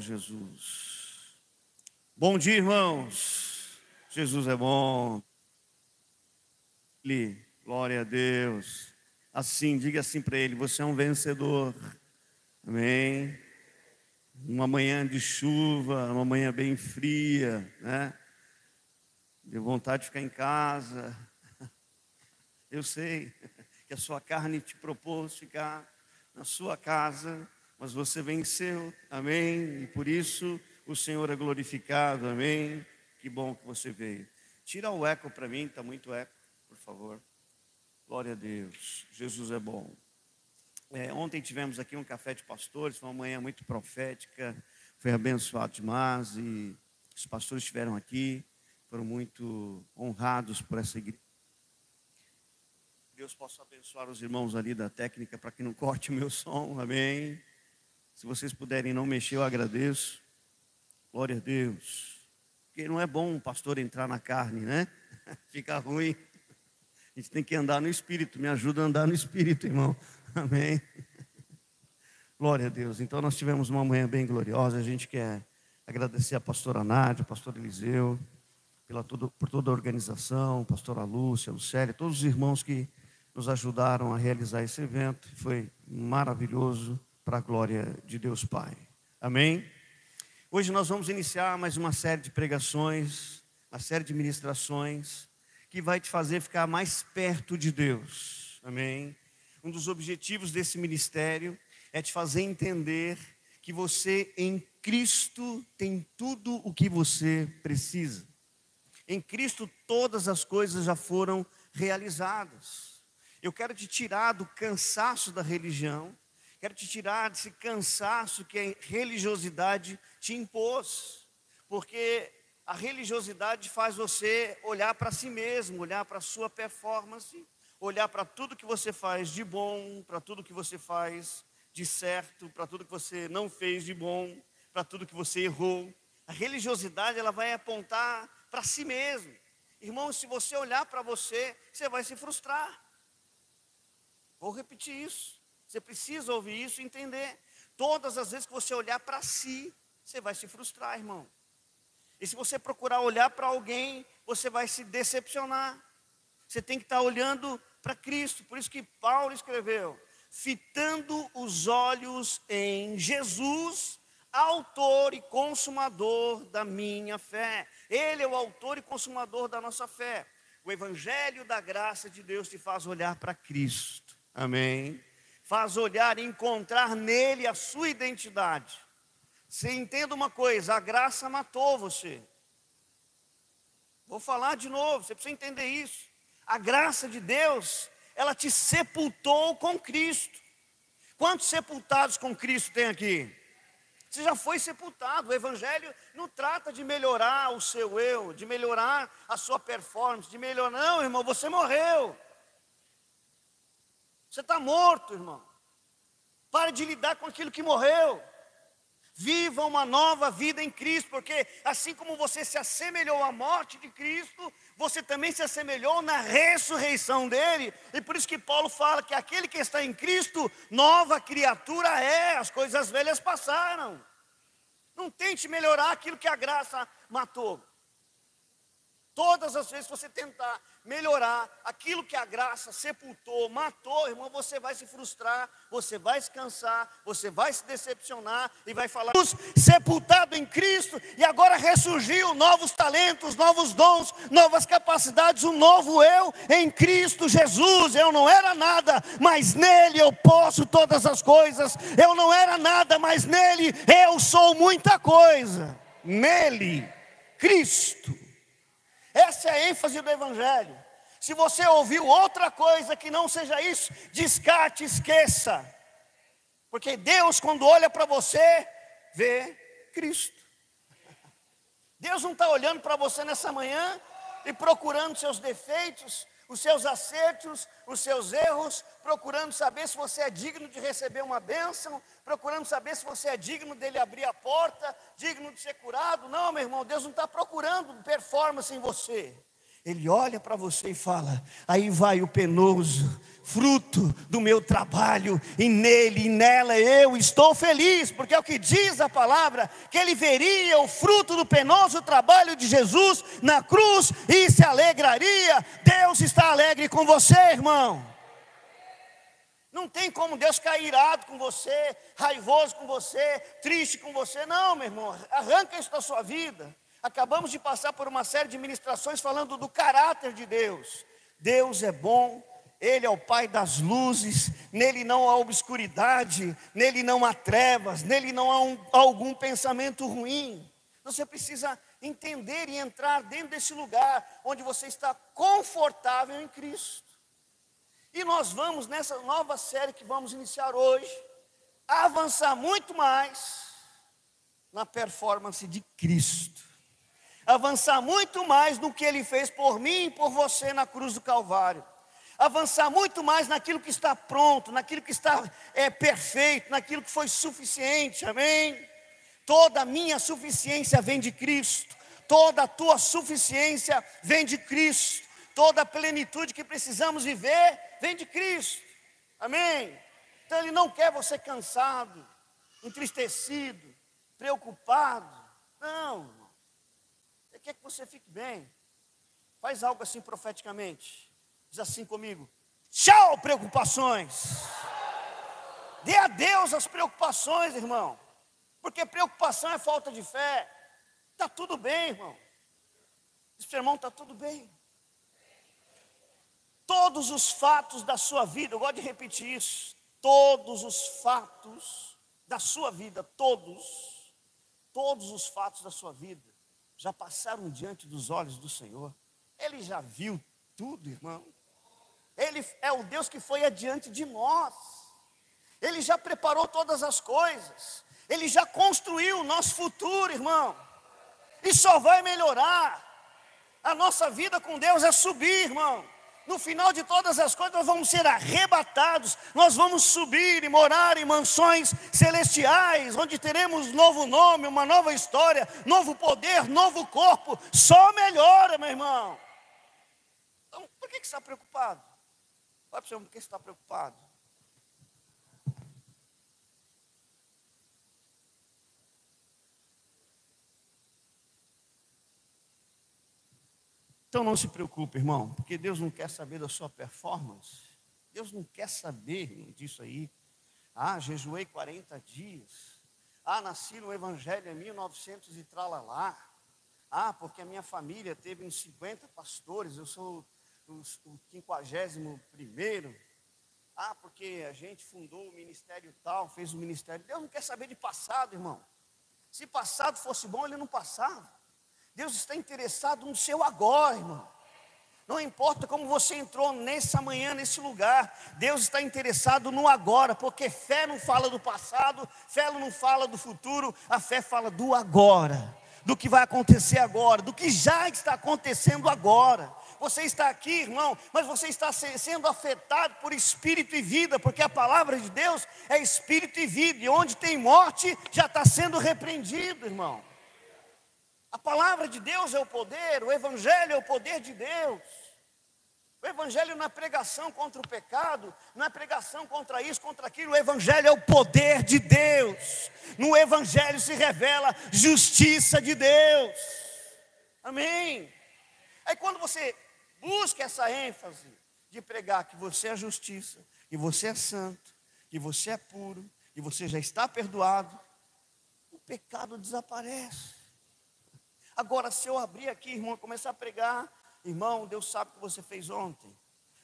Jesus. Bom dia, irmãos. Jesus é bom. Glória a Deus. Assim, diga assim para ele: você é um vencedor. Amém. Uma manhã de chuva, uma manhã bem fria, né? Deu vontade de ficar em casa. Eu sei que a sua carne te propôs ficar na sua casa, mas você venceu, amém? E por isso o Senhor é glorificado, amém? Que bom que você veio. Tira o eco para mim, está muito eco, por favor. Glória a Deus, Jesus é bom. Ontem tivemos aqui um café de pastores, foi uma manhã muito profética, foi abençoado demais, e os pastores estiveram aqui, foram muito honrados por essa igreja. Deus possa abençoar os irmãos ali da técnica para que não corte o meu som, amém? Se vocês puderem não mexer, eu agradeço. Glória a Deus. Porque não é bom um pastor entrar na carne, né? Fica ruim. A gente tem que andar no Espírito. Me ajuda a andar no Espírito, irmão. Amém. Glória a Deus. Então nós tivemos uma manhã bem gloriosa. A gente quer agradecer a pastora Nádia, o pastor Eliseu, por toda a organização, a pastora Lúcia, a Lucélia, todos os irmãos que nos ajudaram a realizar esse evento. Foi maravilhoso, para a glória de Deus Pai. Amém? Hoje nós vamos iniciar mais uma série de pregações, uma série de ministrações, que vai te fazer ficar mais perto de Deus. Amém? Um dos objetivos desse ministério é te fazer entender que você em Cristo tem tudo o que você precisa. Em Cristo todas as coisas já foram realizadas. Eu quero te tirar do cansaço da religião, quero te tirar desse cansaço que a religiosidade te impôs, porque a religiosidade faz você olhar para si mesmo, olhar para a sua performance, olhar para tudo que você faz de bom, para tudo que você faz de certo, para tudo que você não fez de bom, para tudo que você errou. A religiosidade, ela vai apontar para si mesmo. Irmão, se você olhar para você, você vai se frustrar. Vou repetir isso. Você precisa ouvir isso e entender. Todas as vezes que você olhar para si, você vai se frustrar, irmão. E se você procurar olhar para alguém, você vai se decepcionar. Você tem que estar olhando para Cristo. Por isso que Paulo escreveu: fitando os olhos em Jesus, autor e consumador da minha fé. Ele é o autor e consumador da nossa fé. O evangelho da graça de Deus te faz olhar para Cristo. Amém? Faz olhar e encontrar nele a sua identidade. Você entenda uma coisa: a graça matou você. Vou falar de novo, você precisa entender isso. A graça de Deus, ela te sepultou com Cristo. Quantos sepultados com Cristo tem aqui? Você já foi sepultado. O evangelho não trata de melhorar o seu eu, de melhorar a sua performance, de melhorar. Não, irmão, você morreu. Você está morto, irmão. Pare de lidar com aquilo que morreu. Viva uma nova vida em Cristo, porque assim como você se assemelhou à morte de Cristo, você também se assemelhou na ressurreição dele. E por isso que Paulo fala que aquele que está em Cristo, nova criatura é, as coisas velhas passaram. Não tente melhorar aquilo que a graça matou. Todas as vezes que você tentar melhorar aquilo que a graça sepultou, matou, irmão, você vai se frustrar, você vai se cansar, você vai se decepcionar e vai falar: sepultado em Cristo, e agora ressurgiu novos talentos, novos dons, novas capacidades, um novo eu em Cristo Jesus. Eu não era nada, mas nele eu posso todas as coisas. Eu não era nada, mas nele eu sou muita coisa. Nele, Cristo. Essa é a ênfase do evangelho. Se você ouviu outra coisa que não seja isso, descarte, esqueça. Porque Deus, quando olha para você, vê Cristo. Deus não está olhando para você nessa manhã e procurando seus defeitos, os seus acertos, os seus erros, procurando saber se você é digno de receber uma bênção, procurando saber se você é digno dele abrir a porta, digno de ser curado. Não, meu irmão, Deus não está procurando performance em você. Ele olha para você e fala: aí vai o penoso, fruto do meu trabalho, e nele e nela eu estou feliz, porque é o que diz a palavra, que ele veria o fruto do penoso trabalho de Jesus na cruz e se alegraria. Deus está alegre com você, irmão. Não tem como Deus ficar irado com você, raivoso com você, triste com você. Não, meu irmão, arranca isso da sua vida. Acabamos de passar por uma série de ministrações falando do caráter de Deus. Deus é bom, Ele é o Pai das luzes, nele não há obscuridade, nele não há trevas, nele não há algum pensamento ruim. Você precisa entender e entrar dentro desse lugar onde você está confortável em Cristo. E nós vamos, nessa nova série que vamos iniciar hoje, avançar muito mais na performance de Cristo. Avançar muito mais no que Ele fez por mim e por você na cruz do Calvário. Avançar muito mais naquilo que está pronto, naquilo que está perfeito, naquilo que foi suficiente, amém? Toda a minha suficiência vem de Cristo. Toda a tua suficiência vem de Cristo. Toda a plenitude que precisamos viver vem de Cristo, amém? Então Ele não quer você cansado, entristecido, preocupado, não, irmão. Ele quer que você fique bem. Faz algo assim profeticamente, diz assim comigo: tchau preocupações. Dê adeus às preocupações, irmão, porque preocupação é falta de fé. Está tudo bem, irmão. Diz para o irmão: está tudo bem. Todos os fatos da sua vida, eu gosto de repetir isso, todos os fatos da sua vida, todos os fatos da sua vida, já passaram diante dos olhos do Senhor. Ele já viu tudo, irmão. Ele é o Deus que foi adiante de nós. Ele já preparou todas as coisas. Ele já construiu o nosso futuro, irmão. E só vai melhorar. A nossa vida com Deus é subir, irmão. No final de todas as coisas nós vamos ser arrebatados, nós vamos subir e morar em mansões celestiais, onde teremos novo nome, uma nova história, novo poder, novo corpo. Só melhora, meu irmão. Então, por que você está preocupado? Fala para o senhor, por que você está preocupado? Então não se preocupe, irmão, porque Deus não quer saber da sua performance. Deus não quer saber, irmão, disso aí. Jejuei 40 dias. Nasci no Evangelho em 1900 e tralalá. Porque a minha família teve uns 50 pastores, eu sou o 51º. Porque a gente fundou o ministério tal, fez o ministério. Deus não quer saber de passado, irmão. Se passado fosse bom, Ele não passava. Deus está interessado no seu agora, irmão. Não importa como você entrou nessa manhã, nesse lugar, Deus está interessado no agora, porque fé não fala do passado, fé não fala do futuro, a fé fala do agora, do que vai acontecer agora, do que já está acontecendo agora. Você está aqui, irmão, mas você está sendo afetado por espírito e vida, porque a palavra de Deus é espírito e vida, e onde tem morte, já está sendo repreendido, irmão. A palavra de Deus é o poder, o Evangelho é o poder de Deus. O Evangelho não é pregação contra o pecado, não é pregação contra isso, contra aquilo. O Evangelho é o poder de Deus. No Evangelho se revela justiça de Deus. Amém? Aí quando você busca essa ênfase de pregar que você é justiça, que você é santo, que você é puro, que você já está perdoado, o pecado desaparece. Agora, se eu abrir aqui, irmão, começar a pregar, irmão, Deus sabe o que você fez ontem.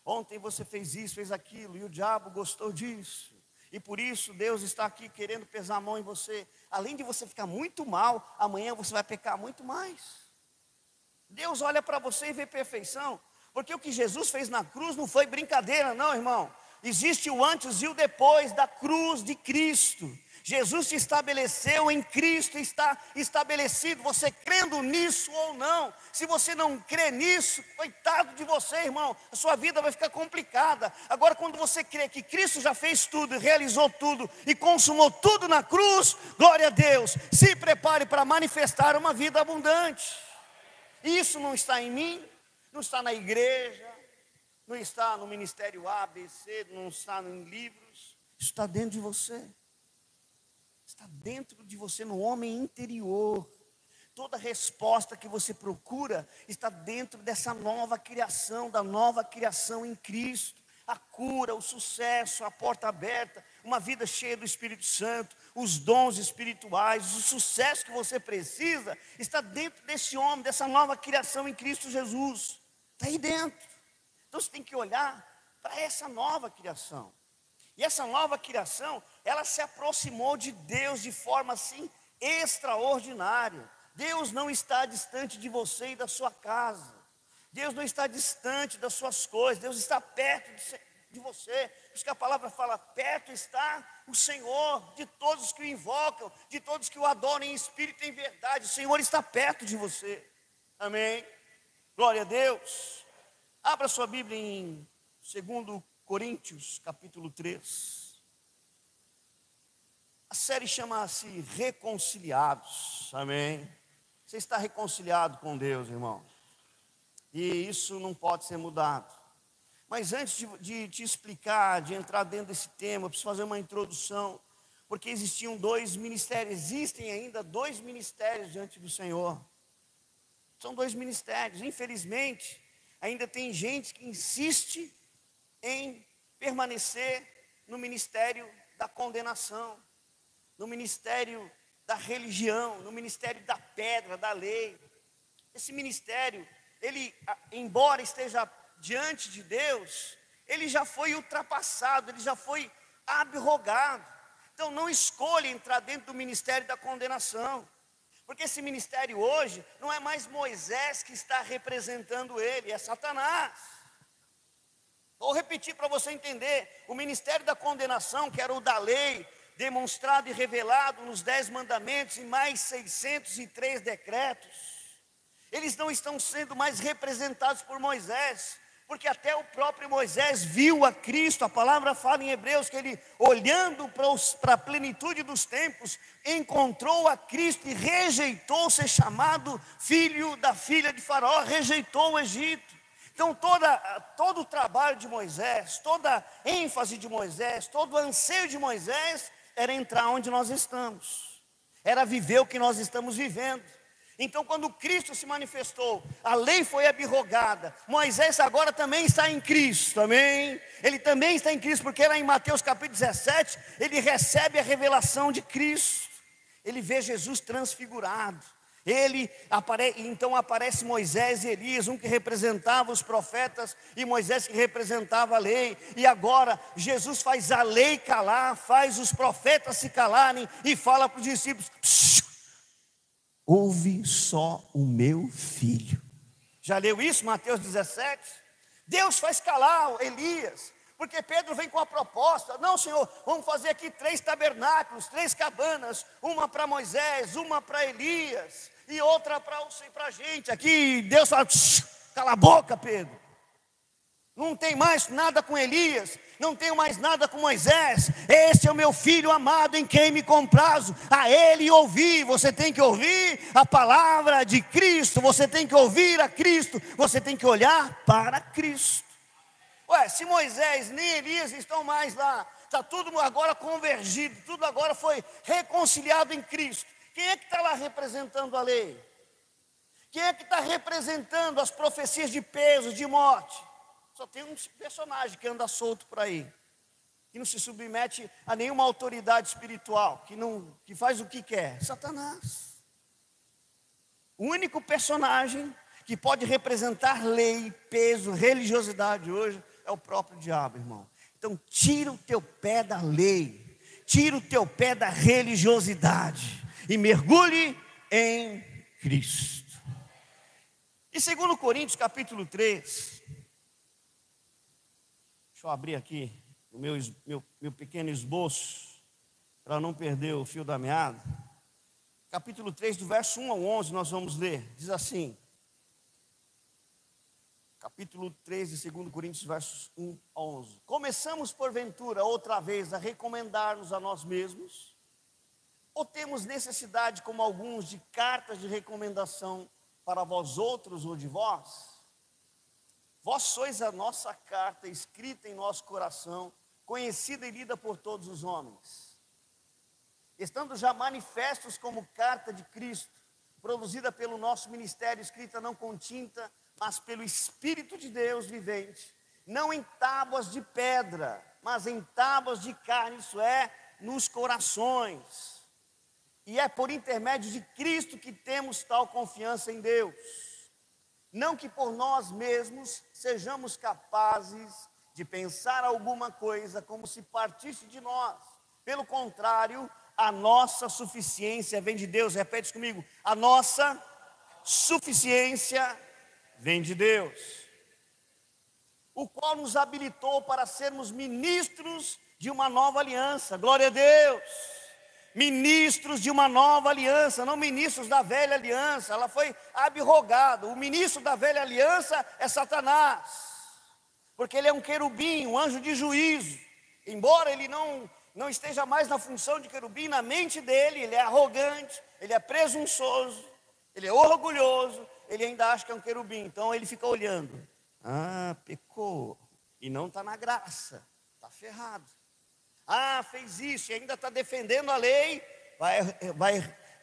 Ontem você fez isso, fez aquilo, e o diabo gostou disso. E por isso Deus está aqui querendo pesar a mão em você. Além de você ficar muito mal, amanhã você vai pecar muito mais. Deus olha para você e vê perfeição. Porque o que Jesus fez na cruz não foi brincadeira, não, irmão. Existe o antes e o depois da cruz de Cristo. Jesus te estabeleceu em Cristo, está estabelecido, você crendo nisso ou não. Se você não crê nisso, coitado de você, irmão, a sua vida vai ficar complicada. Agora, quando você crê que Cristo já fez tudo, realizou tudo e consumou tudo na cruz, glória a Deus, se prepare para manifestar uma vida abundante. Isso não está em mim, não está na igreja, não está no ministério A, B, C, não está em livros. Isso está dentro de você. Está dentro de você, no homem interior. Toda resposta que você procura está dentro dessa nova criação, da nova criação em Cristo. A cura, o sucesso, a porta aberta, uma vida cheia do Espírito Santo, os dons espirituais, o sucesso que você precisa, está dentro desse homem, dessa nova criação em Cristo Jesus. Está aí dentro. Então você tem que olhar para essa nova criação. E essa nova criação, ela se aproximou de Deus de forma assim extraordinária. Deus não está distante de você e da sua casa. Deus não está distante das suas coisas. Deus está perto de você. Por isso que a palavra fala, perto está o Senhor, de todos os que o invocam, de todos que o adoram em espírito e em verdade. O Senhor está perto de você. Amém? Glória a Deus. Abra sua Bíblia em 2 Coríntios, capítulo 3. A série chama-se Reconciliados. Amém? Você está reconciliado com Deus, irmão. E isso não pode ser mudado. Mas antes de te explicar, de entrar dentro desse tema, eu preciso fazer uma introdução. Porque existiam dois ministérios, existem ainda dois ministérios diante do Senhor. São dois ministérios. Infelizmente, ainda tem gente que insiste em permanecer no ministério da condenação, no ministério da religião, no ministério da pedra, da lei. Esse ministério, ele, embora esteja diante de Deus, ele já foi ultrapassado, ele já foi abrogado. Então não escolha entrar dentro do ministério da condenação, porque esse ministério hoje não é mais Moisés que está representando ele, é Satanás. Vou repetir para você entender, o ministério da condenação, que era o da lei, demonstrado e revelado nos 10 mandamentos e mais 603 decretos, eles não estão sendo mais representados por Moisés, porque até o próprio Moisés viu a Cristo. A palavra fala em Hebreus que ele, olhando para a plenitude dos tempos, encontrou a Cristo e rejeitou ser chamado filho da filha de Faraó, rejeitou o Egito. Então todo o trabalho de Moisés, toda a ênfase de Moisés, todo o anseio de Moisés era entrar onde nós estamos, era viver o que nós estamos vivendo. Então quando Cristo se manifestou, a lei foi abrogada, Moisés agora também está em Cristo, amém? Ele também está em Cristo, porque lá em Mateus capítulo 17, ele recebe a revelação de Cristo, ele vê Jesus transfigurado. Então aparece Moisés e Elias, um que representava os profetas e Moisés que representava a lei. E agora Jesus faz a lei calar, faz os profetas se calarem e fala para os discípulos: ouve só o meu filho. Já leu isso, Mateus 17? Deus faz calar Elias, porque Pedro vem com a proposta: não, Senhor, vamos fazer aqui 3 tabernáculos, 3 cabanas, uma para Moisés, uma para Elias e outra para a gente. Aqui Deus fala: cala a boca, Pedro. Não tem mais nada com Elias, não tenho mais nada com Moisés. Esse é o meu filho amado em quem me comprazo. A ele ouvir. Você tem que ouvir a palavra de Cristo, você tem que ouvir a Cristo, você tem que olhar para Cristo. Ué, se Moisés nem Elias estão mais lá, está tudo agora convergido, tudo agora foi reconciliado em Cristo. Quem é que está lá representando a lei? Quem é que está representando as profecias de peso, de morte? Só tem um personagem que anda solto por aí, que não se submete a nenhuma autoridade espiritual, que faz o que quer: Satanás. O único personagem que pode representar lei, peso, religiosidade hoje é o próprio diabo, irmão. Então tira o teu pé da lei, tira o teu pé da religiosidade e mergulhe em Cristo. E 2 Coríntios capítulo 3, deixa eu abrir aqui o meu pequeno esboço, para não perder o fio da meada. Capítulo 3, do verso 1 ao 11, nós vamos ler. Diz assim, capítulo 3 de 2 Coríntios, versos 1 a 11. Começamos porventura outra vez a recomendar-nos a nós mesmos? Ou temos necessidade, como alguns, de cartas de recomendação para vós outros ou de vós? Vós sois a nossa carta escrita em nosso coração, conhecida e lida por todos os homens, estando já manifestos como carta de Cristo, produzida pelo nosso ministério, escrita não com tinta, mas pelo Espírito de Deus vivente, não em tábuas de pedra, mas em tábuas de carne, isso é, nos corações. E é por intermédio de Cristo que temos tal confiança em Deus. Não que por nós mesmos sejamos capazes de pensar alguma coisa como se partisse de nós. Pelo contrário, a nossa suficiência vem de Deus. Repete comigo: a nossa suficiência vem de Deus, o qual nos habilitou para sermos ministros de uma nova aliança. Glória a Deus. Ministros de uma nova aliança, não ministros da velha aliança. Ela foi abrogada. O ministro da velha aliança é Satanás, porque ele é um querubim, um anjo de juízo. Embora ele não esteja mais na função de querubim, na mente dele, ele é arrogante, ele é presunçoso, ele é orgulhoso, ele ainda acha que é um querubim. Então ele fica olhando: ah, pecou, e não está na graça, está ferrado. Ah, fez isso e ainda está defendendo a lei,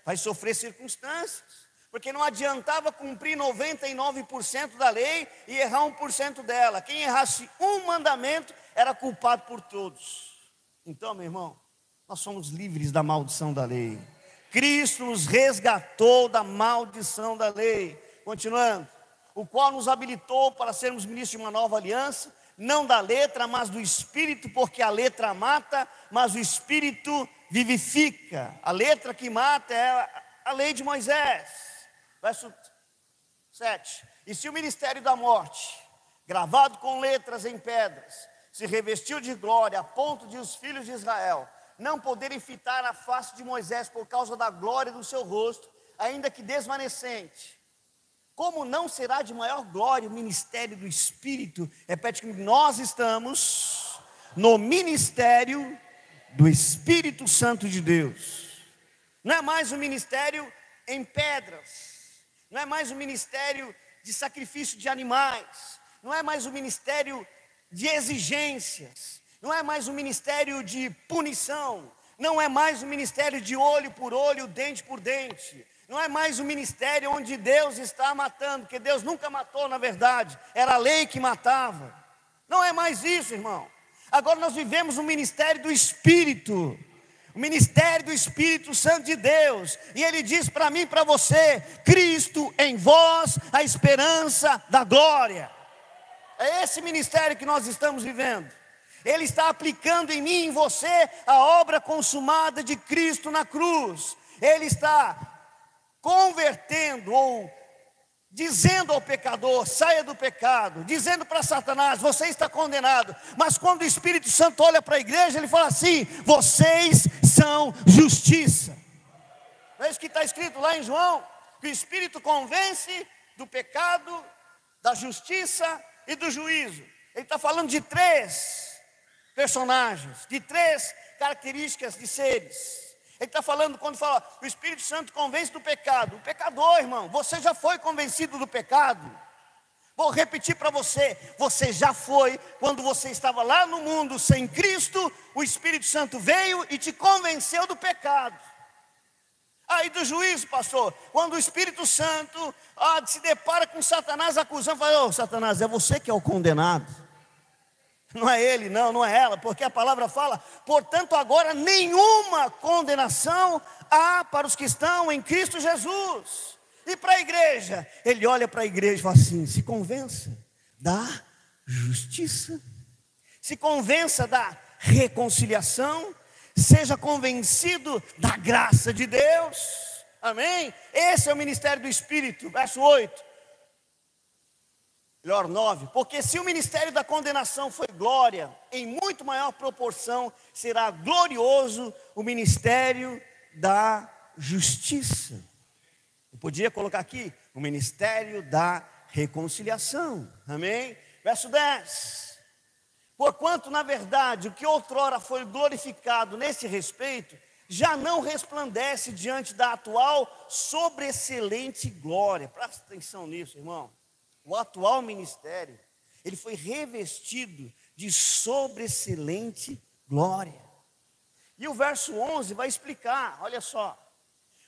vai sofrer circunstâncias, porque não adiantava cumprir 99% da lei e errar 1% dela. Quem errasse um mandamento era culpado por todos. Então, meu irmão, nós somos livres da maldição da lei. Cristo nos resgatou da maldição da lei. Continuando, o qual nos habilitou para sermos ministros de uma nova aliança, não da letra, mas do Espírito, porque a letra mata, mas o Espírito vivifica. A letra que mata é a lei de Moisés. Verso 7. E se o ministério da morte, gravado com letras em pedras, se revestiu de glória, a ponto de os filhos de Israel não poderem fitar a face de Moisés por causa da glória do seu rosto, ainda que desvanecente, como não será de maior glória o ministério do Espírito? Repete comigo: nós estamos no ministério do Espírito Santo de Deus. Não é mais um ministério em pedras, não é mais um ministério de sacrifício de animais, não é mais um ministério de exigências, não é mais um ministério de punição, não é mais um ministério de olho por olho, dente por dente. Não é mais um ministério onde Deus está matando, porque Deus nunca matou, na verdade, era a lei que matava. Não é mais isso, irmão. Agora nós vivemos um ministério do Espírito, o ministério do Espírito Santo de Deus. E Ele diz para mim e para você: Cristo em vós, a esperança da glória. É esse ministério que nós estamos vivendo. Ele está aplicando em mim e em você a obra consumada de Cristo na cruz. Ele está convertendo ou dizendo ao pecador: saia do pecado, dizendo para Satanás: você está condenado. Mas quando o Espírito Santo olha para a igreja, ele fala assim: vocês são justiça. Não é isso que está escrito lá em João? Que o Espírito convence do pecado, da justiça e do juízo. Ele está falando de 3 personagens, de 3 características de seres. Ele está falando, quando fala o Espírito Santo convence do pecado, o pecador, irmão, você já foi convencido do pecado? Vou repetir para você: você já foi, quando você estava lá no mundo sem Cristo, o Espírito Santo veio e te convenceu do pecado. Aí do juízo, pastor, quando o Espírito Santo se depara com Satanás acusando, fala: ô Satanás, é você que é o condenado. Não é ele, não é ela, porque a palavra fala: portanto agora nenhuma condenação há para os que estão em Cristo Jesus. E para a igreja, ele olha para a igreja e fala assim: se convença da justiça, se convença da reconciliação, seja convencido da graça de Deus. Amém? Esse é o ministério do Espírito. Verso 8. Melhor 9, porque se o ministério da condenação foi glória, em muito maior proporção será glorioso o ministério da justiça. Eu podia colocar aqui o ministério da reconciliação. Amém? Verso 10. Porquanto, na verdade, o que outrora foi glorificado nesse respeito, já não resplandece diante da atual sobreexcelente glória. Presta atenção nisso, irmão. O atual ministério Ele foi revestido de sobreexcelente glória. E o verso 11 vai explicar, olha só.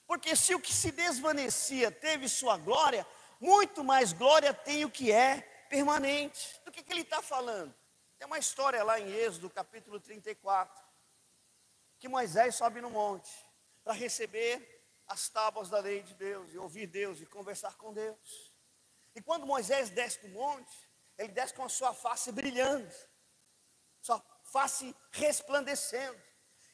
Porque se o que se desvanecia teve sua glória, muito mais glória tem o que é permanente. Do que ele está falando? Tem uma história lá em Êxodo, capítulo 34, que Moisés sobe no monte para receber as tábuas da lei de Deus, e ouvir Deus, e conversar com Deus. E quando Moisés desce do monte, ele desce com a sua face brilhando, sua face resplandecendo.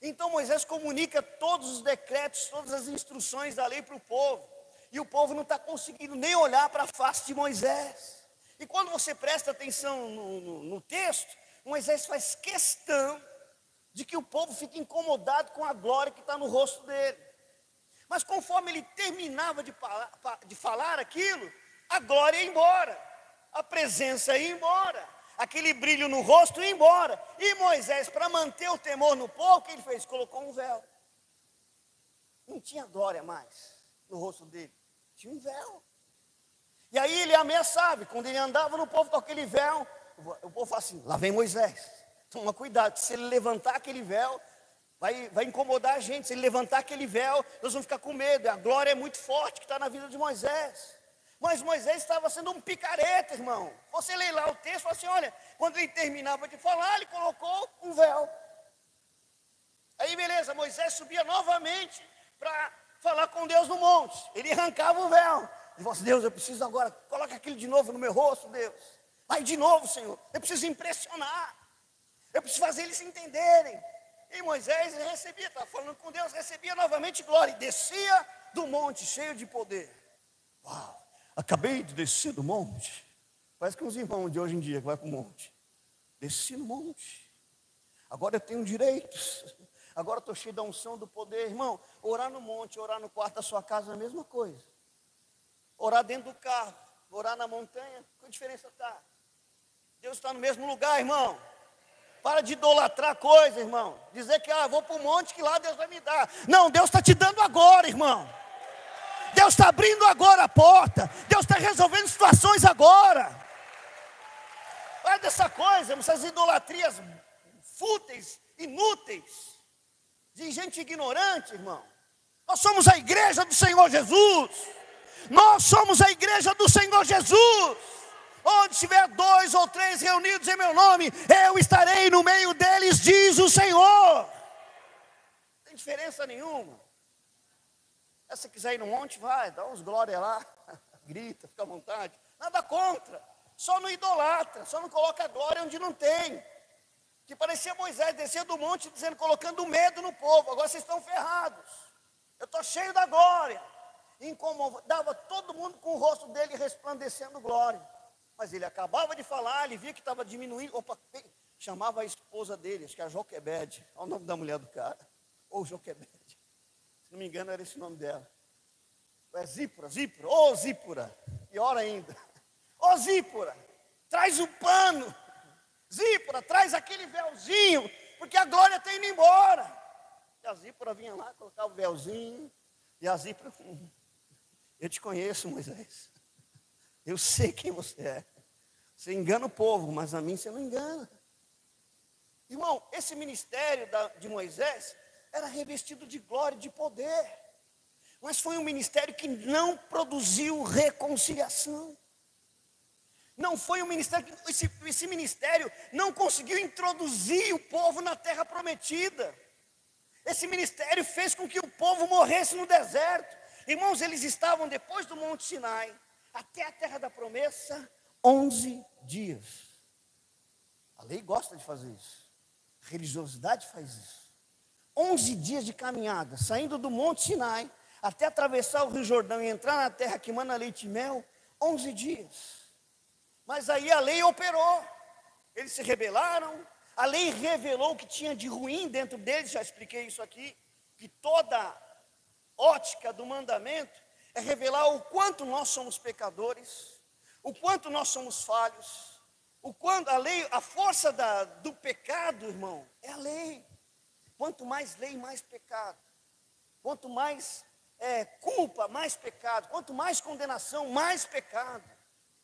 Então Moisés comunica todos os decretos, todas as instruções da lei para o povo. E o povo não está conseguindo nem olhar para a face de Moisés. E quando você presta atenção no texto, Moisés faz questão de que o povo fique incomodado com a glória que está no rosto dele. Mas conforme ele terminava de falar aquilo, a glória ia embora, a presença ia embora, aquele brilho no rosto ia embora. E Moisés, para manter o temor no povo, o que ele fez? Colocou um véu. Não tinha glória mais no rosto dele, tinha um véu. E aí ele ameaçava, quando ele andava no povo com aquele véu, o povo fala assim: lá vem Moisés, toma cuidado, se ele levantar aquele véu, vai incomodar a gente. Se ele levantar aquele véu, nós vamos ficar com medo. A glória é muito forte que está na vida de Moisés. Mas Moisés estava sendo um picareta, irmão. Você lê lá o texto e fala assim: olha, quando ele terminava de falar, ele colocou um véu. Aí beleza, Moisés subia novamente para falar com Deus no monte. Ele arrancava o véu. Ele falou assim: Deus, eu preciso agora, coloca aquilo de novo no meu rosto, Deus. Vai de novo, Senhor. Eu preciso impressionar. Eu preciso fazer eles entenderem. E Moisés recebia, estava falando com Deus, recebia novamente glória. E descia do monte cheio de poder. Uau, acabei de descer do monte. Parece que uns irmãos de hoje em dia que vai para o monte. Desci no monte. Agora eu tenho direitos. Agora estou cheio da unção do poder. Irmão, orar no monte, orar no quarto da sua casa é a mesma coisa. Orar dentro do carro, orar na montanha, qual a diferença está? Deus está no mesmo lugar, irmão. Para de idolatrar coisa, irmão. Dizer que vou para o monte que lá Deus vai me dar. Não, Deus está te dando agora, irmão. Deus está abrindo agora a porta. Deus está resolvendo situações agora. Olha dessa coisa, essas idolatrias fúteis, inúteis, de gente ignorante, irmão. Nós somos a igreja do Senhor Jesus. Nós somos a igreja do Senhor Jesus. Onde tiver 2 ou 3 reunidos em meu nome, eu estarei no meio deles, diz o Senhor. Não tem diferença nenhuma. Se você quiser ir no monte, vai, dá uns glória lá, grita, fica à vontade. Nada contra, só não idolatra, só não coloca glória onde não tem. Que parecia Moisés descer do monte dizendo, colocando medo no povo: agora vocês estão ferrados, eu estou cheio da glória. Incomodava todo mundo com o rosto dele resplandecendo glória. Mas ele acabava de falar, ele via que estava diminuindo. Opa, chamava a esposa dele, acho que é a Joquebede, olha o nome da mulher do cara, ou Joquebede, se não me engano era esse o nome dela. É Zípora, ô Zípora, pior ainda, ô Zípora, traz o pano, Zípora, traz aquele véuzinho, porque a glória está indo embora. E a Zípora vinha lá, colocava o véuzinho, e a Zípora: eu te conheço, Moisés, eu sei quem você é. Você engana o povo, mas a mim você não engana. Irmão, esse ministério de Moisés era revestido de glória e de poder. Mas foi um ministério que não produziu reconciliação. Não foi um ministério que esse ministério não conseguiu introduzir o povo na terra prometida. Esse ministério fez com que o povo morresse no deserto. Irmãos, eles estavam depois do Monte Sinai até a terra da promessa 11 dias. A lei gosta de fazer isso. A religiosidade faz isso. 11 dias de caminhada, saindo do Monte Sinai até atravessar o Rio Jordão e entrar na terra que mana leite e mel. 11 dias. Mas aí a lei operou. Eles se rebelaram. A lei revelou o que tinha de ruim dentro deles. Já expliquei isso aqui. Que toda ótica do mandamento é revelar o quanto nós somos pecadores, o quanto nós somos falhos, o quanto a lei, a força do pecado, irmão, é a lei. Quanto mais lei, mais pecado. Quanto mais culpa, mais pecado. Quanto mais condenação, mais pecado.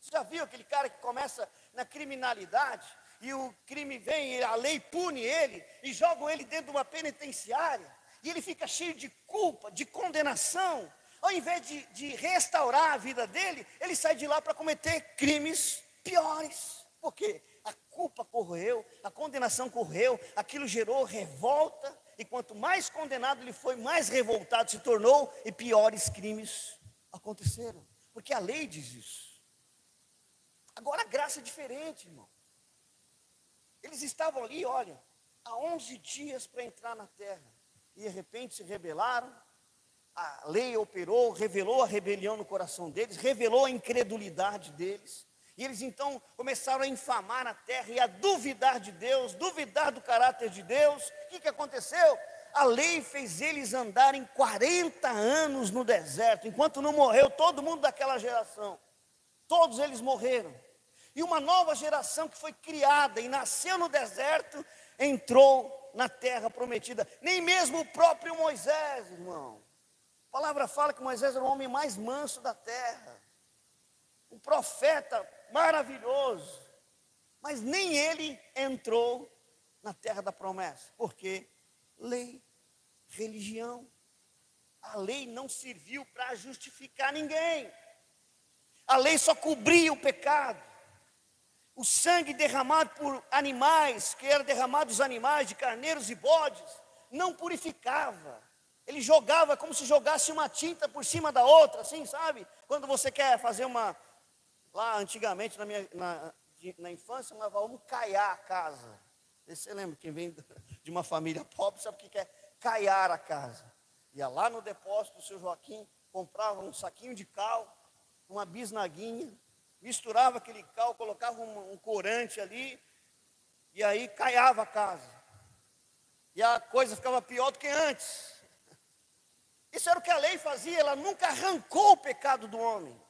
Você já viu aquele cara que começa na criminalidade, e o crime vem, a lei pune ele, e jogam ele dentro de uma penitenciária, e ele fica cheio de culpa, de condenação. Ao invés de restaurar a vida dele, ele sai de lá para cometer crimes piores. Por quê? A culpa corroeu, a condenação correu, aquilo gerou revolta, e quanto mais condenado ele foi, mais revoltado se tornou, e piores crimes aconteceram. Porque a lei diz isso. Agora a graça é diferente, irmão. Eles estavam ali, olha, há 11 dias para entrar na terra, e de repente se rebelaram. A lei operou, revelou a rebelião no coração deles, revelou a incredulidade deles. E eles então começaram a infamar a terra e a duvidar de Deus, duvidar do caráter de Deus. O que aconteceu? A lei fez eles andarem 40 anos no deserto, enquanto não morreu todo mundo daquela geração. Todos eles morreram. E uma nova geração que foi criada e nasceu no deserto, entrou na terra prometida. Nem mesmo o próprio Moisés, irmão. A palavra fala que Moisés era o homem mais manso da terra, um profeta maravilhoso, mas nem ele entrou na terra da promessa. Por quê? Lei, religião. A lei não serviu para justificar ninguém. A lei só cobria o pecado. O sangue derramado por animais, que era derramado dos animais, de carneiros e bodes, não purificava. Ele jogava como se jogasse uma tinta por cima da outra, assim, sabe? Quando você quer fazer uma... Lá antigamente, na infância, vamos caiar a casa. Você lembra, quem vem de uma família pobre sabe o que é caiar a casa. Ia lá no depósito do seu Joaquim, comprava um saquinho de cal, uma bisnaguinha, misturava aquele cal, colocava um corante ali, e aí caiava a casa. E a coisa ficava pior do que antes. Isso era o que a lei fazia, ela nunca arrancou o pecado do homem.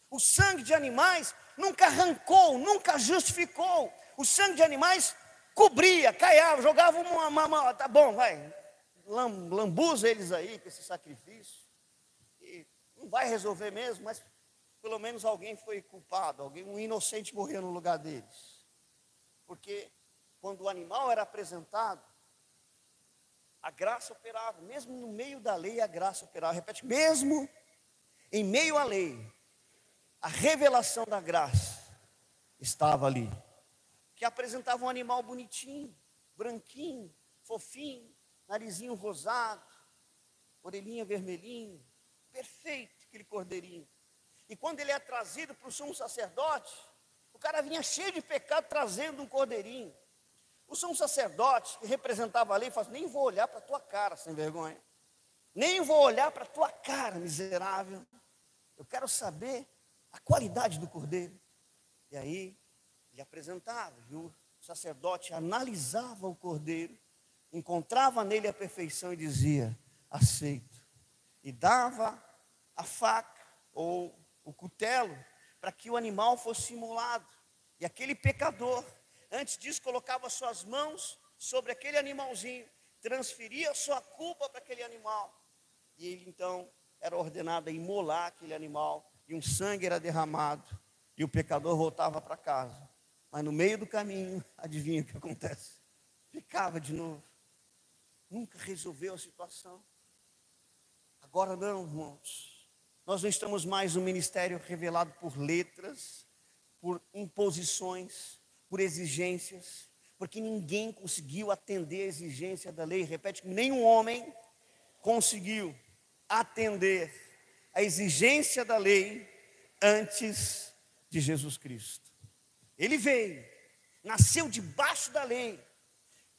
O sangue de animais nunca arrancou, nunca justificou. O sangue de animais cobria, caiava, jogava tá bom, vai, lambuza eles aí com esse sacrifício. E não vai resolver mesmo, mas pelo menos alguém foi culpado, um inocente morreu no lugar deles. Porque quando o animal era apresentado, a graça operava, mesmo no meio da lei a graça operava. Repete, mesmo em meio à lei, a revelação da graça estava ali. Que apresentava um animal bonitinho, branquinho, fofinho, narizinho rosado, orelhinha vermelhinha, perfeito aquele cordeirinho. E quando ele é trazido para o sumo sacerdote, o cara vinha cheio de pecado trazendo um cordeirinho. O sumo sacerdote, que representava a lei, falou assim, nem vou olhar para a tua cara, sem vergonha. Nem vou olhar para a tua cara, miserável. Eu quero saber a qualidade do cordeiro. E aí, ele apresentava, e o sacerdote analisava o cordeiro, encontrava nele a perfeição e dizia, aceito. E dava a faca, ou o cutelo, para que o animal fosse imolado. E aquele pecador, antes disso, colocava suas mãos sobre aquele animalzinho, transferia a sua culpa para aquele animal. E ele então era ordenado a imolar aquele animal, e um sangue era derramado, e o pecador voltava para casa. Mas no meio do caminho, adivinha o que acontece? Ficava de novo. Nunca resolveu a situação. Agora não, irmãos. Nós não estamos mais no ministério revelado por letras, por imposições, por exigências, porque ninguém conseguiu atender a exigência da lei. Repete, nenhum homem conseguiu atender a exigência da lei antes de Jesus Cristo. Ele veio, nasceu debaixo da lei,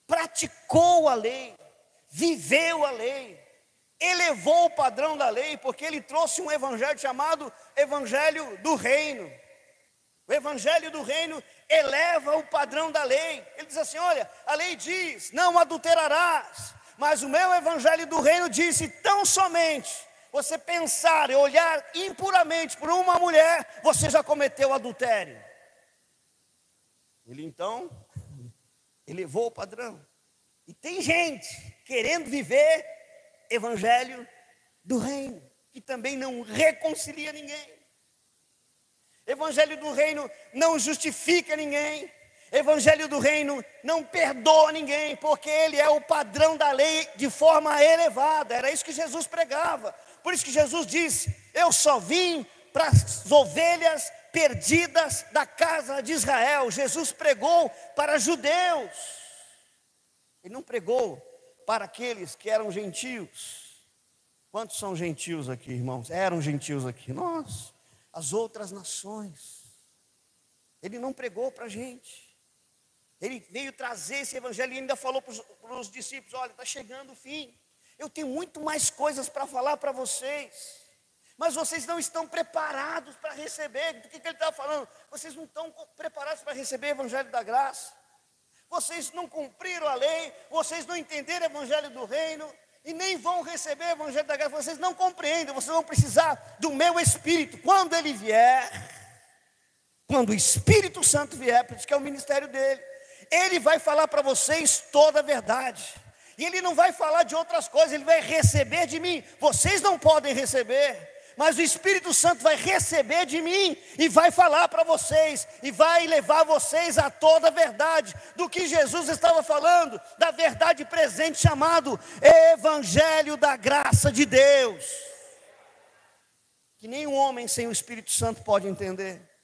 praticou a lei, viveu a lei, elevou o padrão da lei, porque ele trouxe um evangelho chamado Evangelho do Reino. O Evangelho do Reino eleva o padrão da lei. Ele diz assim, olha, a lei diz, não adulterarás, mas o meu Evangelho do Reino disse, tão somente você pensar e olhar impuramente por uma mulher, você já cometeu adultério. Ele então elevou o padrão. E tem gente querendo viver Evangelho do Reino, que também não reconcilia ninguém. Evangelho do reino não justifica ninguém. Evangelho do reino não perdoa ninguém, porque ele é o padrão da lei de forma elevada. Era isso que Jesus pregava. Por isso que Jesus disse: eu só vim para as ovelhas perdidas da casa de Israel. Jesus pregou para judeus. Ele não pregou para aqueles que eram gentios. Quantos são gentios aqui, irmãos? Eram gentios aqui. Nós, as outras nações. Ele não pregou para a gente. Ele veio trazer esse evangelho e ainda falou para os discípulos: olha, está chegando o fim. Eu tenho muito mais coisas para falar para vocês, mas vocês não estão preparados para receber. Do que ele está falando? Vocês não estão preparados para receber o evangelho da graça. Vocês não cumpriram a lei, vocês não entenderam o evangelho do reino e nem vão receber o evangelho da graça. Vocês não compreendem, vocês vão precisar do meu Espírito. Quando ele vier, quando o Espírito Santo vier, por isso que é o ministério dele, ele vai falar para vocês toda a verdade. E ele não vai falar de outras coisas, ele vai receber de mim. Vocês não podem receber, mas o Espírito Santo vai receber de mim e vai falar para vocês, e vai levar vocês a toda a verdade do que Jesus estava falando, da verdade presente, chamado Evangelho da graça de Deus, que nem um homem sem o Espírito Santo pode entender.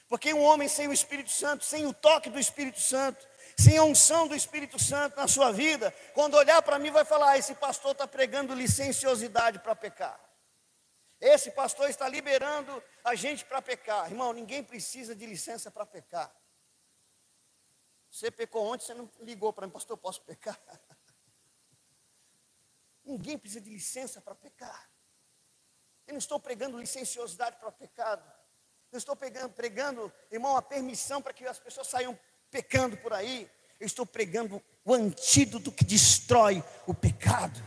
Porque um homem sem o Espírito Santo, sem o toque do Espírito Santo, sem a unção do Espírito Santo na sua vida, quando olhar para mim vai falar: esse pastor está pregando licenciosidade para pecar. Esse pastor está liberando a gente para pecar. Irmão, ninguém precisa de licença para pecar. Você pecou ontem, você não ligou para mim: pastor, eu posso pecar? Ninguém precisa de licença para pecar. Eu não estou pregando licenciosidade para pecado. Eu estou pregando, irmão, a permissão para que as pessoas saiam pecando por aí. Eu estou pregando o antídoto que destrói o pecado.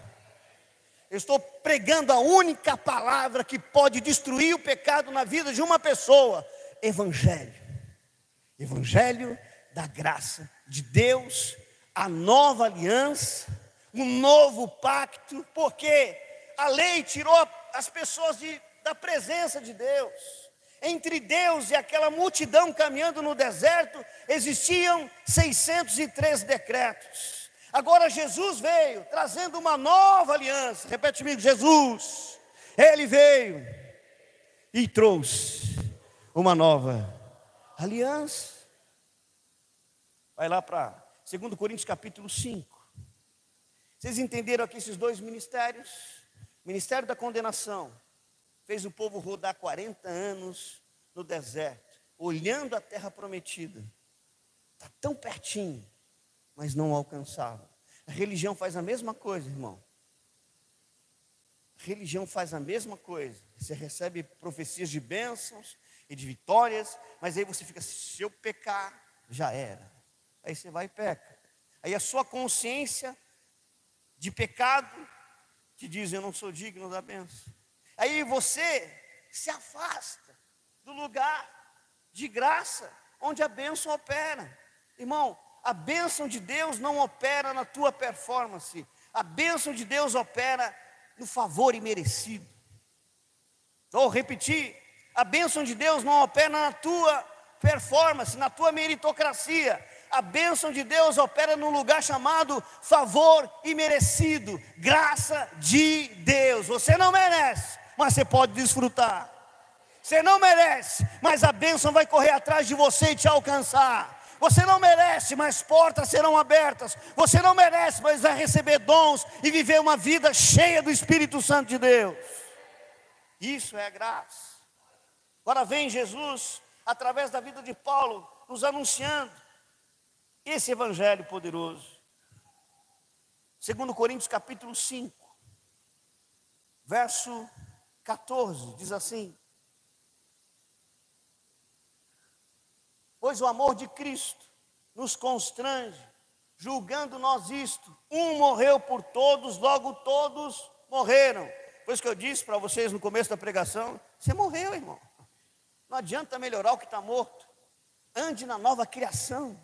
Eu estou pregando a única palavra que pode destruir o pecado na vida de uma pessoa: Evangelho. Evangelho da graça de Deus, a nova aliança, um novo pacto, porque a lei tirou as pessoas da presença de Deus. Entre Deus e aquela multidão caminhando no deserto, existiam 603 decretos. Agora Jesus veio trazendo uma nova aliança. Repete comigo: Jesus, Ele veio e trouxe uma nova aliança. Vai lá para 2 Coríntios capítulo 5. Vocês entenderam aqui esses dois ministérios? O ministério da condenação fez o povo rodar 40 anos no deserto, olhando a terra prometida. Está tão pertinho, mas não alcançava. A religião faz a mesma coisa, irmão. A religião faz a mesma coisa. Você recebe profecias de bênçãos e de vitórias, mas aí você fica: se eu pecar, já era. Aí você vai e peca. Aí a sua consciência de pecado te diz: eu não sou digno da bênção. Aí você se afasta do lugar de graça, onde a bênção opera. Irmão, a bênção de Deus não opera na tua performance. A bênção de Deus opera no favor imerecido. Vou repetir: a bênção de Deus não opera na tua performance, na tua meritocracia. A bênção de Deus opera num lugar chamado favor imerecido, graça de Deus. Você não merece, mas você pode desfrutar. Você não merece, mas a bênção vai correr atrás de você e te alcançar. Você não merece, mas portas serão abertas. Você não merece, mas vai receber dons e viver uma vida cheia do Espírito Santo de Deus. Isso é a graça. Agora vem Jesus, através da vida de Paulo, nos anunciando esse evangelho poderoso. 2 Coríntios capítulo 5, verso 14, diz assim: pois o amor de Cristo nos constrange, julgando nós isto: um morreu por todos, logo todos morreram. Foi isso que eu disse para vocês no começo da pregação: você morreu, irmão. Não adianta melhorar o que está morto. Ande na nova criação.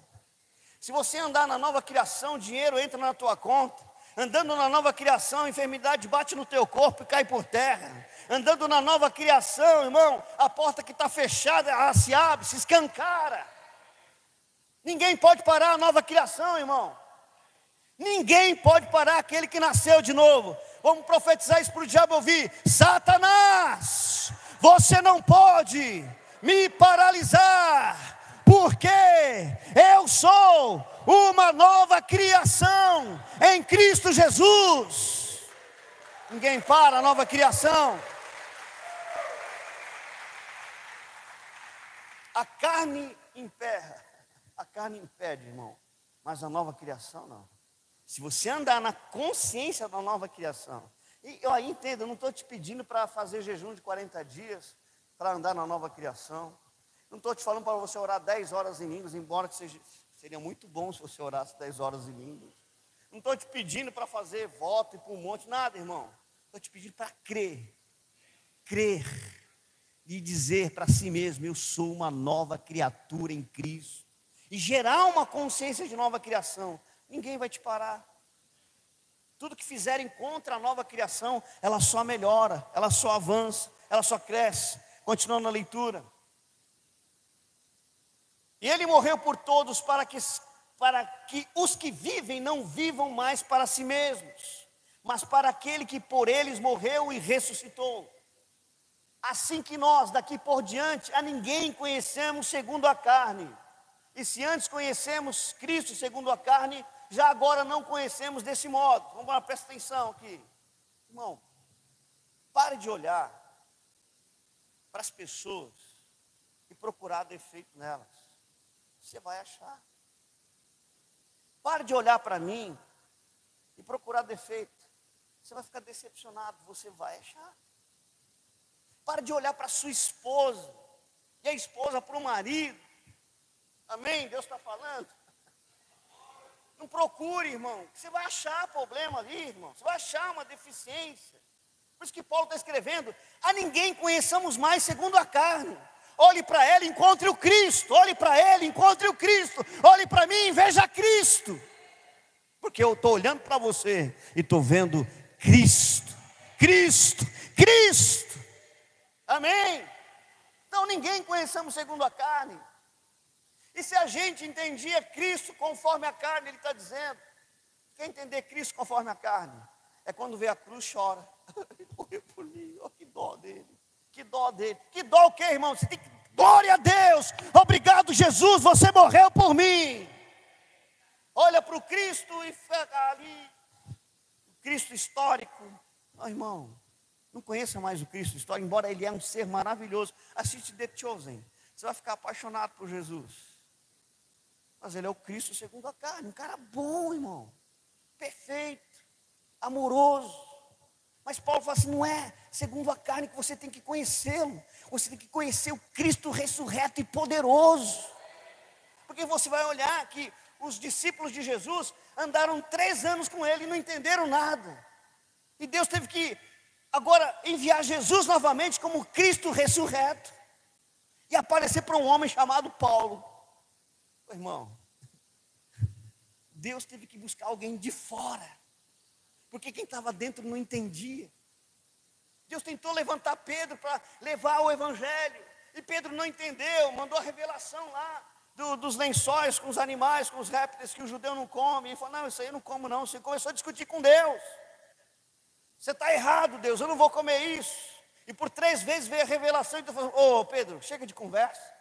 Se você andar na nova criação, dinheiro entra na tua conta. Andando na nova criação, a enfermidade bate no teu corpo e cai por terra. Andando na nova criação, irmão, a porta que está fechada, ela se abre, se escancara. Ninguém pode parar a nova criação, irmão. Ninguém pode parar aquele que nasceu de novo. Vamos profetizar isso para o diabo ouvir. Satanás, você não pode me paralisar, porque eu sou uma nova criação em Cristo Jesus. Ninguém para a nova criação. A carne emperra, a carne impede, irmão, mas a nova criação não. Se você andar na consciência da nova criação, e eu aí entendo, eu não estou te pedindo para fazer jejum de 40 dias, para andar na nova criação. Não estou te falando para você orar 10 horas em línguas, embora que seria muito bom se você orasse 10 horas em línguas. Não estou te pedindo para fazer voto e para um monte, nada, irmão. Estou te pedindo para crer e dizer para si mesmo: eu sou uma nova criatura em Cristo. E gerar uma consciência de nova criação. Ninguém vai te parar. Tudo que fizerem contra a nova criação, ela só melhora, ela só avança, ela só cresce. Continuando na leitura. E ele morreu por todos para que os que vivem não vivam mais para si mesmos, mas para aquele que por eles morreu e ressuscitou. Assim que nós, daqui por diante, a ninguém conhecemos segundo a carne. E se antes conhecemos Cristo segundo a carne, já agora não conhecemos desse modo. Vamos lá, presta atenção aqui. Irmão, pare de olhar para as pessoas e procurar defeito nelas. Você vai achar. Pare de olhar para mim e procurar defeito. Você vai ficar decepcionado, você vai achar. Pare de olhar para a sua esposa e a esposa para o marido. Amém? Deus está falando. Não procure, irmão, você vai achar problema ali, irmão. Você vai achar uma deficiência. Por isso que Paulo está escrevendo: a ninguém conheçamos mais segundo a carne. Olhe para ela e encontre o Cristo. Olhe para ele, encontre o Cristo. Olhe para mim e veja Cristo. Porque eu estou olhando para você e estou vendo Cristo. Cristo, Cristo. Amém? Então ninguém conhecemos segundo a carne. E se a gente entendia Cristo conforme a carne, ele está dizendo, quer entender Cristo conforme a carne? É quando vê a cruz, chora. Ele morreu por mim, oh, que dó dele. Que dó dele. Que dó o quê, irmão? Você tem que, glória a Deus. Obrigado, Jesus, você morreu por mim. Olha para o Cristo e fica ali. O Cristo histórico. Oh, irmão, não conheça mais o Cristo histórico, embora ele é um ser maravilhoso. Assiste The Chosen. Você vai ficar apaixonado por Jesus. Mas ele é o Cristo segundo a carne. Um cara bom, irmão. Perfeito. Amoroso. Mas Paulo fala assim: não é segundo a carne que você tem que conhecê-lo. Você tem que conhecer o Cristo ressurreto e poderoso. Porque você vai olhar que os discípulos de Jesus andaram 3 anos com ele e não entenderam nada. E Deus teve que agora enviar Jesus novamente como Cristo ressurreto. E aparecer para um homem chamado Paulo. Irmão, Deus teve que buscar alguém de fora. Porque quem estava dentro não entendia. Deus tentou levantar Pedro para levar o evangelho. E Pedro não entendeu, mandou a revelação lá dos lençóis com os animais, com os répteis que o judeu não come. E falou: não, isso aí eu não como não. Você começou a discutir com Deus. Você está errado, Deus, eu não vou comer isso. E por 3 vezes veio a revelação e Deus falou: ô Pedro, chega de conversa.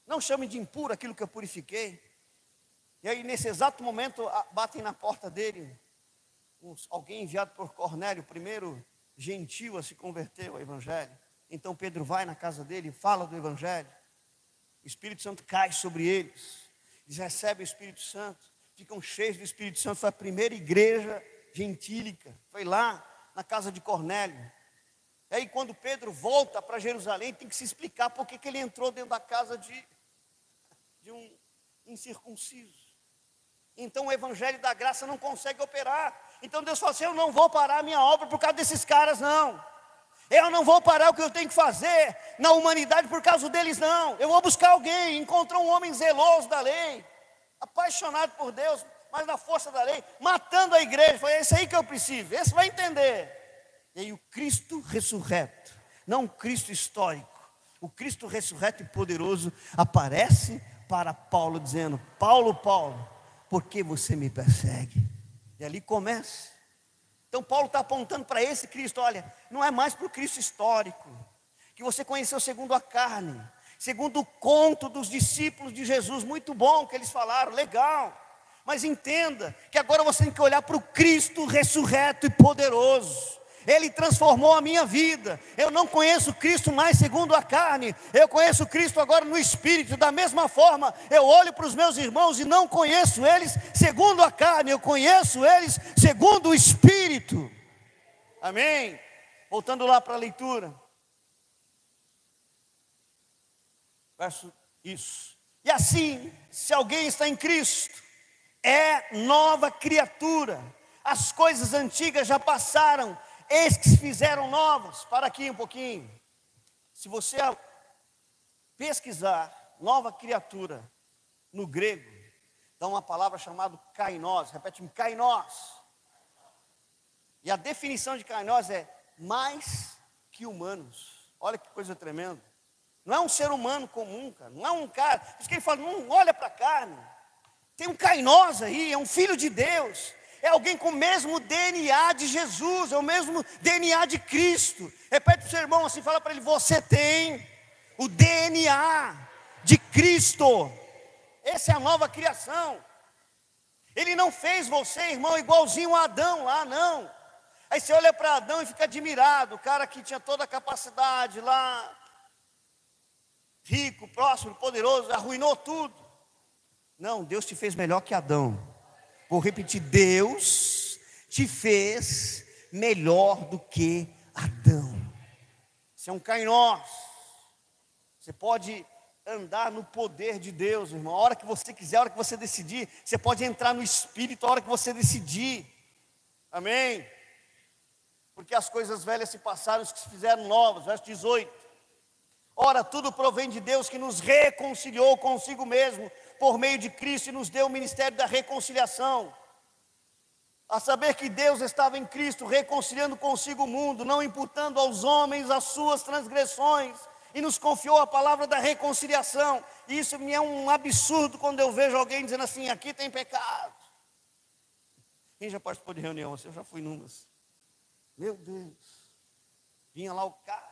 Não chame de impuro aquilo que eu purifiquei. E aí nesse exato momento batem na porta dele alguém enviado por Cornélio, o primeiro gentil a se converter ao evangelho. Então Pedro vai na casa dele e fala do evangelho. O Espírito Santo cai sobre eles. Eles recebem o Espírito Santo, ficam cheios do Espírito Santo. Foi a primeira igreja gentílica. Foi lá na casa de Cornélio. E aí quando Pedro volta para Jerusalém, tem que se explicar por que ele entrou dentro da casa de um incircunciso. Então o evangelho da graça não consegue operar. Então Deus fala assim: eu não vou parar a minha obra por causa desses caras, não. Eu não vou parar o que eu tenho que fazer na humanidade por causa deles, não. Eu vou buscar alguém. Encontrou um homem zeloso da lei, apaixonado por Deus. mas na força da lei, matando a igreja. Foi esse aí que eu preciso, esse vai entender. E aí o Cristo ressurreto, não o Cristo histórico, o Cristo ressurreto e poderoso aparece para Paulo dizendo: Paulo, Paulo, por que você me persegue? E ali começa. Então Paulo está apontando para esse Cristo. Olha, não é mais para o Cristo histórico, que você conheceu segundo a carne, segundo o conto dos discípulos de Jesus. Muito bom que eles falaram, legal. Mas entenda que agora você tem que olhar para o Cristo ressurreto e poderoso. Ele transformou a minha vida. Eu não conheço Cristo mais segundo a carne, eu conheço Cristo agora no Espírito. Da mesma forma, eu olho para os meus irmãos e não conheço eles segundo a carne, eu conheço eles segundo o Espírito. Amém? Voltando lá para a leitura. Isso. E assim, se alguém está em Cristo, é nova criatura. As coisas antigas já passaram, eis que se fizeram novas. Para aqui um pouquinho. Se você pesquisar nova criatura no grego, dá uma palavra chamada kainós. Repete-me, kainós. E a definição de kainós é mais que humanos. Olha que coisa tremenda. Não é um ser humano comum, cara. Não é um cara. Por isso que ele fala, não olha para a carne. Tem um kainós aí, é um filho de Deus. É alguém com o mesmo DNA de Jesus, é o mesmo DNA de Cristo. Repete para o seu irmão assim, fala para ele: você tem o DNA de Cristo. Essa é a nova criação. Ele não fez você, irmão, igualzinho a Adão lá, não. Aí você olha para Adão e fica admirado. O cara que tinha toda a capacidade lá, rico, próximo, poderoso, arruinou tudo. Não, Deus te fez melhor que Adão. Vou repetir, Deus te fez melhor do que Adão. Você é um kainós. Você pode andar no poder de Deus, irmão. A hora que você quiser, a hora que você decidir. Você pode entrar no Espírito a hora que você decidir. Amém? Porque as coisas velhas se passaram, as que se fizeram novas. Verso 18. Ora, tudo provém de Deus, que nos reconciliou consigo mesmo por meio de Cristo e nos deu o ministério da reconciliação. A saber que Deus estava em Cristo reconciliando consigo o mundo, não imputando aos homens as suas transgressões, e nos confiou a palavra da reconciliação. E isso me é um absurdo quando eu vejo alguém dizendo assim: aqui tem pecado. Quem já participou de reunião assim? Eu já fui numas. Meu Deus, vinha lá o cara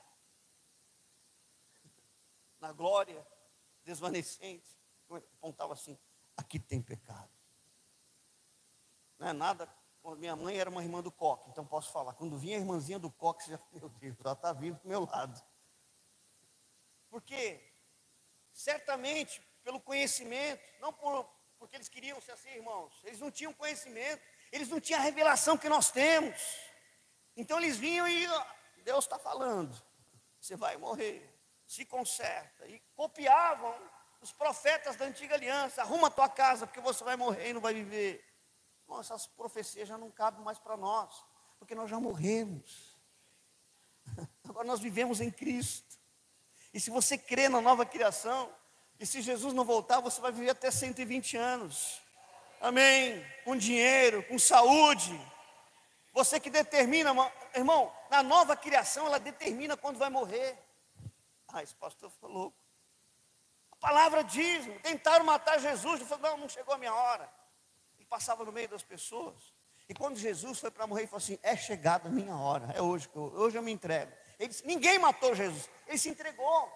na glória desvanecente, apontava assim: aqui tem pecado. Não é nada. Minha mãe era uma irmã do coque, então posso falar. Quando vinha a irmãzinha do coque, você já, meu Deus, ela está vindo do meu lado. Porque certamente pelo conhecimento, não porque eles queriam ser assim, irmãos. Eles não tinham conhecimento, eles não tinham a revelação que nós temos. Então eles vinham e Deus está falando, você vai morrer. Se conserta, e copiavam os profetas da antiga aliança: arruma a tua casa, porque você vai morrer e não vai viver. Bom, essas profecias já não cabem mais para nós, porque nós já morremos. Agora nós vivemos em Cristo. E se você crê na nova criação, e se Jesus não voltar, você vai viver até 120 anos. Amém? Com dinheiro, com saúde. Você que determina, irmão, na nova criação ela determina quando vai morrer. Ah, esse pastor ficou louco. A palavra diz, tentaram matar Jesus. Ele falou: não chegou a minha hora. Ele passava no meio das pessoas. E quando Jesus foi para morrer, ele falou assim: é chegada a minha hora. É hoje hoje eu me entrego. Ninguém matou Jesus, ele se entregou.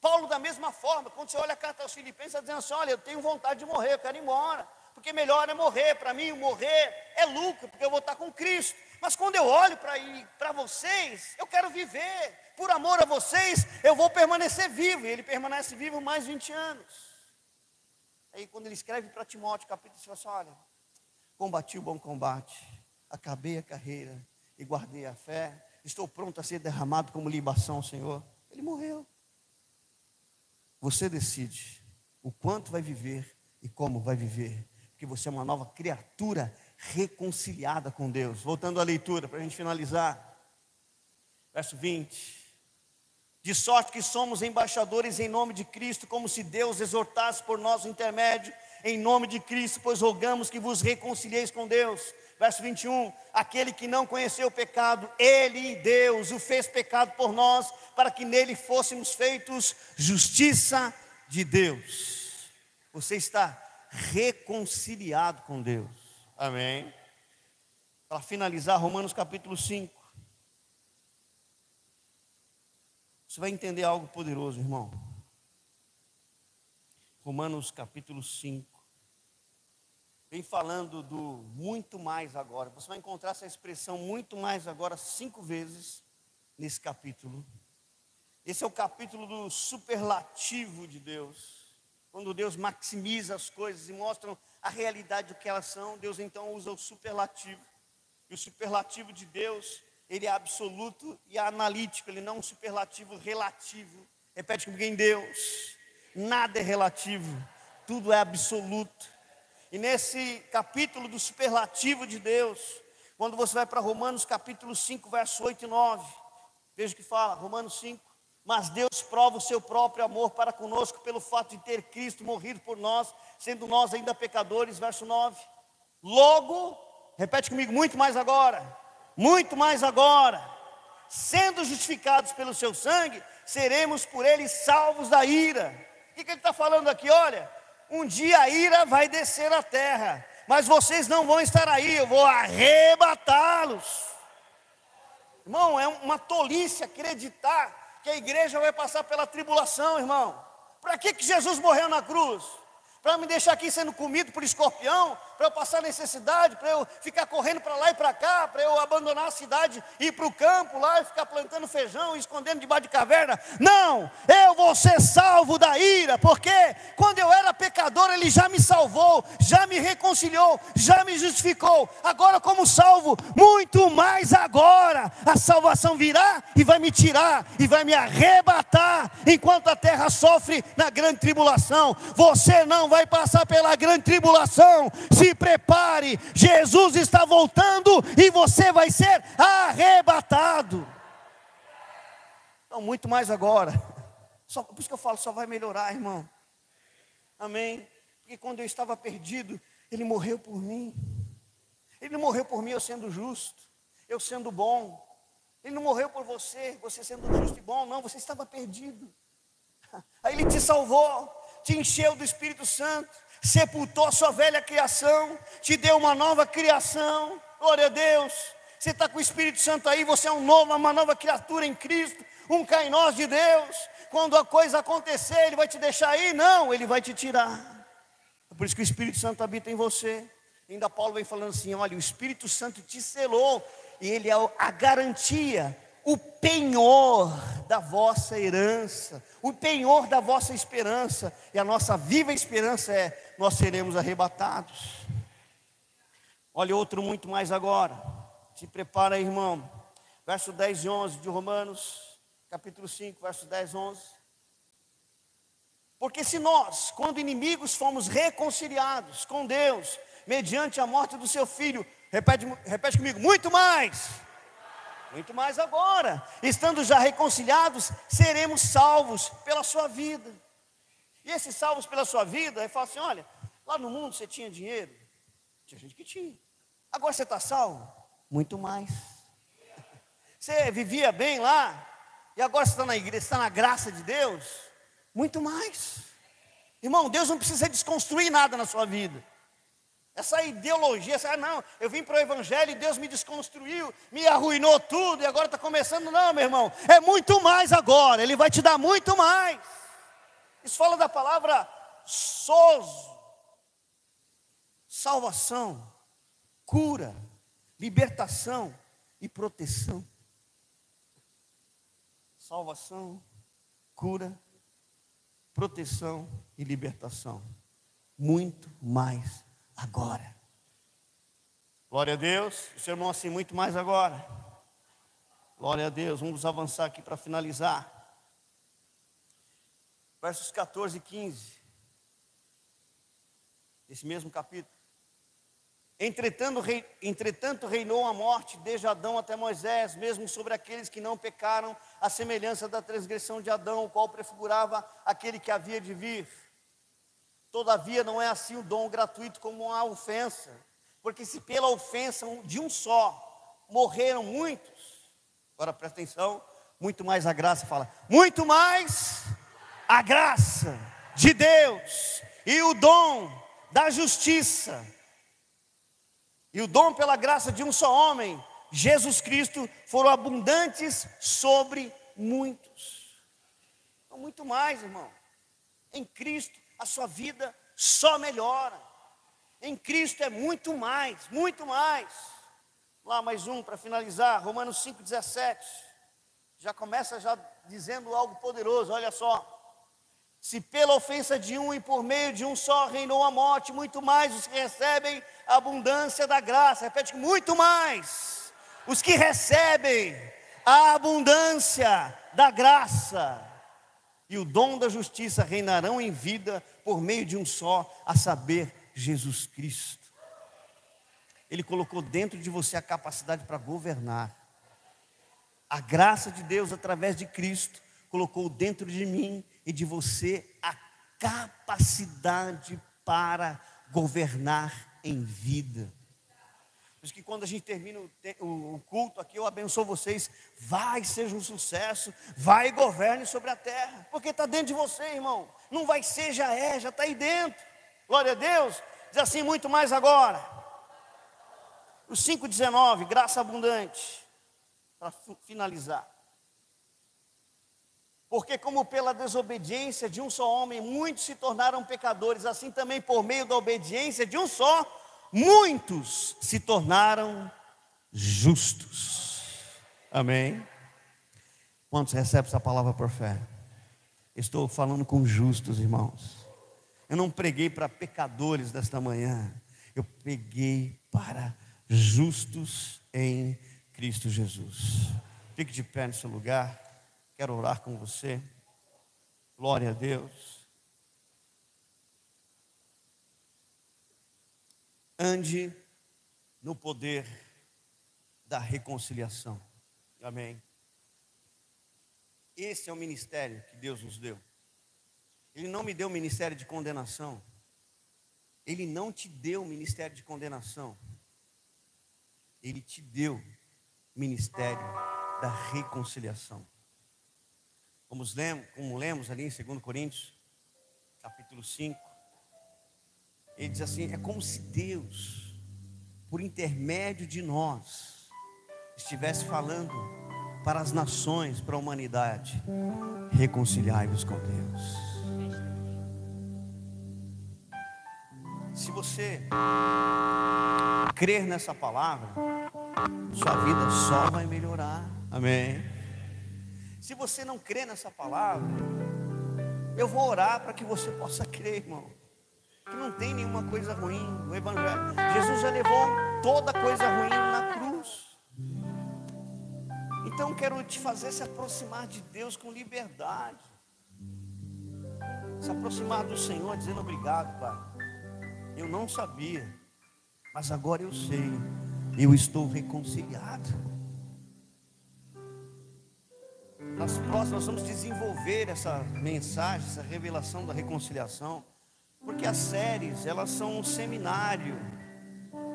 Paulo da mesma forma, quando você olha a carta aos Filipenses, está dizendo assim: olha, eu tenho vontade de morrer, eu quero ir embora. Porque melhor é morrer. Para mim morrer é lucro, porque eu vou estar com Cristo. Mas quando eu olho para vocês, eu quero viver. Por amor a vocês, eu vou permanecer vivo. E ele permanece vivo mais 20 anos. Aí quando ele escreve para Timóteo, capítulo 5, assim: olha, combati o bom combate, acabei a carreira e guardei a fé, estou pronto a ser derramado como libação ao Senhor. Ele morreu. Você decide o quanto vai viver e como vai viver, porque você é uma nova criatura reconciliada com Deus. Voltando à leitura, para a gente finalizar. Verso 20. De sorte que somos embaixadores em nome de Cristo, como se Deus exortasse por nosso intermédio em nome de Cristo, pois rogamos que vos reconcilieis com Deus. Verso 21, aquele que não conheceu o pecado, Ele, Deus, o fez pecado por nós, para que nele fôssemos feitos justiça de Deus. Você está reconciliado com Deus. Amém. Para finalizar, Romanos capítulo 5. Você vai entender algo poderoso, irmão. Romanos capítulo 5. Vem falando do muito mais agora. Você vai encontrar essa expressão muito mais agora 5 vezes nesse capítulo. Esse é o capítulo do superlativo de Deus. Quando Deus maximiza as coisas e mostra a realidade do que elas são, Deus então usa o superlativo. E o superlativo de Deus, ele é absoluto e analítico, ele não é um superlativo relativo. Repete comigo, em Deus, nada é relativo, tudo é absoluto. E nesse capítulo do superlativo de Deus, quando você vai para Romanos capítulo 5, verso 8 e 9, veja o que fala, Romanos 5. Mas Deus prova o seu próprio amor para conosco pelo fato de ter Cristo morrido por nós, sendo nós ainda pecadores, verso 9. Logo, repete comigo, muito mais agora, sendo justificados pelo seu sangue, seremos por ele salvos da ira. O que ele está falando aqui? Olha, um dia a ira vai descer à terra, mas vocês não vão estar aí, eu vou arrebatá-los. Irmão, é uma tolice acreditar que a igreja vai passar pela tribulação, irmão. Para que Jesus morreu na cruz? Para me deixar aqui sendo comido por escorpião? Para eu passar necessidade? Para eu ficar correndo para lá e para cá? Para eu abandonar a cidade e ir para o campo lá e ficar plantando feijão e escondendo debaixo de caverna? Não, eu vou ser salvo da ira, porque quando eu era pecador Ele já me salvou, já me reconciliou, já me justificou. Agora como salvo, muito mais agora, a salvação virá e vai me tirar e vai me arrebatar, enquanto a terra sofre na grande tribulação. Você não vai passar pela grande tribulação. Se prepare, Jesus está voltando e você vai ser arrebatado. Então, muito mais agora. Por isso que eu falo, só vai melhorar, irmão. Amém. Porque quando eu estava perdido, Ele morreu por mim. Ele não morreu por mim eu sendo justo, eu sendo bom. Ele não morreu por você, você sendo justo e bom, não, você estava perdido. Aí Ele te salvou, te encheu do Espírito Santo, sepultou a sua velha criação, te deu uma nova criação. Glória a Deus. Você está com o Espírito Santo aí, você é uma nova criatura em Cristo, um kainós de Deus. Quando a coisa acontecer, Ele vai te deixar aí? Não, Ele vai te tirar. É por isso que o Espírito Santo habita em você. Ainda Paulo vem falando assim, olha, o Espírito Santo te selou, e Ele é a garantia, o penhor da vossa herança, o penhor da vossa esperança. E a nossa viva esperança é, nós seremos arrebatados. Olha outro muito mais agora. Se prepara aí, irmão. Verso 10 e 11 de Romanos, capítulo 5, verso 10 e 11. Porque se nós, quando inimigos, fomos reconciliados com Deus, mediante a morte do seu Filho, repete comigo, muito mais agora, estando já reconciliados, seremos salvos pela sua vida. E esses salvos pela sua vida, ele fala assim, olha, lá no mundo você tinha dinheiro? Tinha gente que tinha. Agora você está salvo? Muito mais. Você vivia bem lá, e agora você está na igreja, você está na graça de Deus? Muito mais. Irmão, Deus não precisa desconstruir nada na sua vida. Essa ideologia, não, eu vim para o Evangelho e Deus me desconstruiu, me arruinou tudo e agora está começando. Não, meu irmão, é muito mais agora, Ele vai te dar muito mais. Isso fala da palavra sozo, salvação, cura, libertação e proteção. Salvação, cura, proteção e libertação. Muito mais agora. Glória a Deus. O seu irmão assim, muito mais agora. Glória a Deus. Vamos avançar aqui para finalizar. Versos 14 e 15. Esse mesmo capítulo. Entretanto reinou a morte desde Adão até Moisés, mesmo sobre aqueles que não pecaram, à semelhança da transgressão de Adão, o qual prefigurava aquele que havia de vir. Todavia não é assim o dom gratuito como a ofensa, porque se pela ofensa de um só morreram muitos, agora presta atenção, muito mais a graça, fala, muito mais a graça de Deus e o dom da justiça, e o dom pela graça de um só homem, Jesus Cristo, foram abundantes sobre muitos. Então, muito mais, irmão. Em Cristo a sua vida só melhora. Em Cristo é muito mais, muito mais. Lá mais um para finalizar, Romanos 5,17. Já começa já dizendo algo poderoso, olha só. Se pela ofensa de um e por meio de um só reinou a morte, muito mais os que recebem a abundância da graça. Repete, muito mais os que recebem a abundância da graça e o dom da justiça reinarão em vida por meio de um só, a saber, Jesus Cristo. Ele colocou dentro de você a capacidade para governar. A graça de Deus através de Cristo colocou dentro de mim e de você a capacidade para governar em vida. Por isso que quando a gente termina o culto aqui, eu abençoo vocês, vai, seja um sucesso, vai e governe sobre a terra, porque está dentro de você, irmão, não vai ser, já está aí dentro, glória a Deus. Diz assim, muito mais agora, o 5,19, graça abundante, para finalizar. Porque como pela desobediência de um só homem, muitos se tornaram pecadores, assim também por meio da obediência de um só, muitos se tornaram justos. Amém? Quantos recebem essa palavra por fé? Estou falando com justos, irmãos. Eu não preguei para pecadores desta manhã. Eu preguei para justos em Cristo Jesus. Fique de pé no seu lugar. Quero orar com você. Glória a Deus. Ande no poder da reconciliação. Amém. Esse é o ministério que Deus nos deu. Ele não me deu o ministério de condenação. Ele não te deu o ministério de condenação. Ele te deu o ministério da reconciliação. Como lemos ali em 2 Coríntios, capítulo 5, ele diz assim, é como se Deus, por intermédio de nós, estivesse falando para as nações, para a humanidade, reconciliai-vos com Deus. Se você crer nessa palavra, sua vida só vai melhorar. Amém. Se você não crê nessa palavra, eu vou orar para que você possa crer, irmão. Que não tem nenhuma coisa ruim no Evangelho. Jesus já levou toda coisa ruim na cruz. Então quero te fazer se aproximar de Deus com liberdade. Se aproximar do Senhor dizendo obrigado, Pai. Eu não sabia, mas agora eu sei. Eu estou reconciliado. Nas próximas nós vamos desenvolver essa mensagem, essa revelação da reconciliação, porque as séries, elas são um seminário,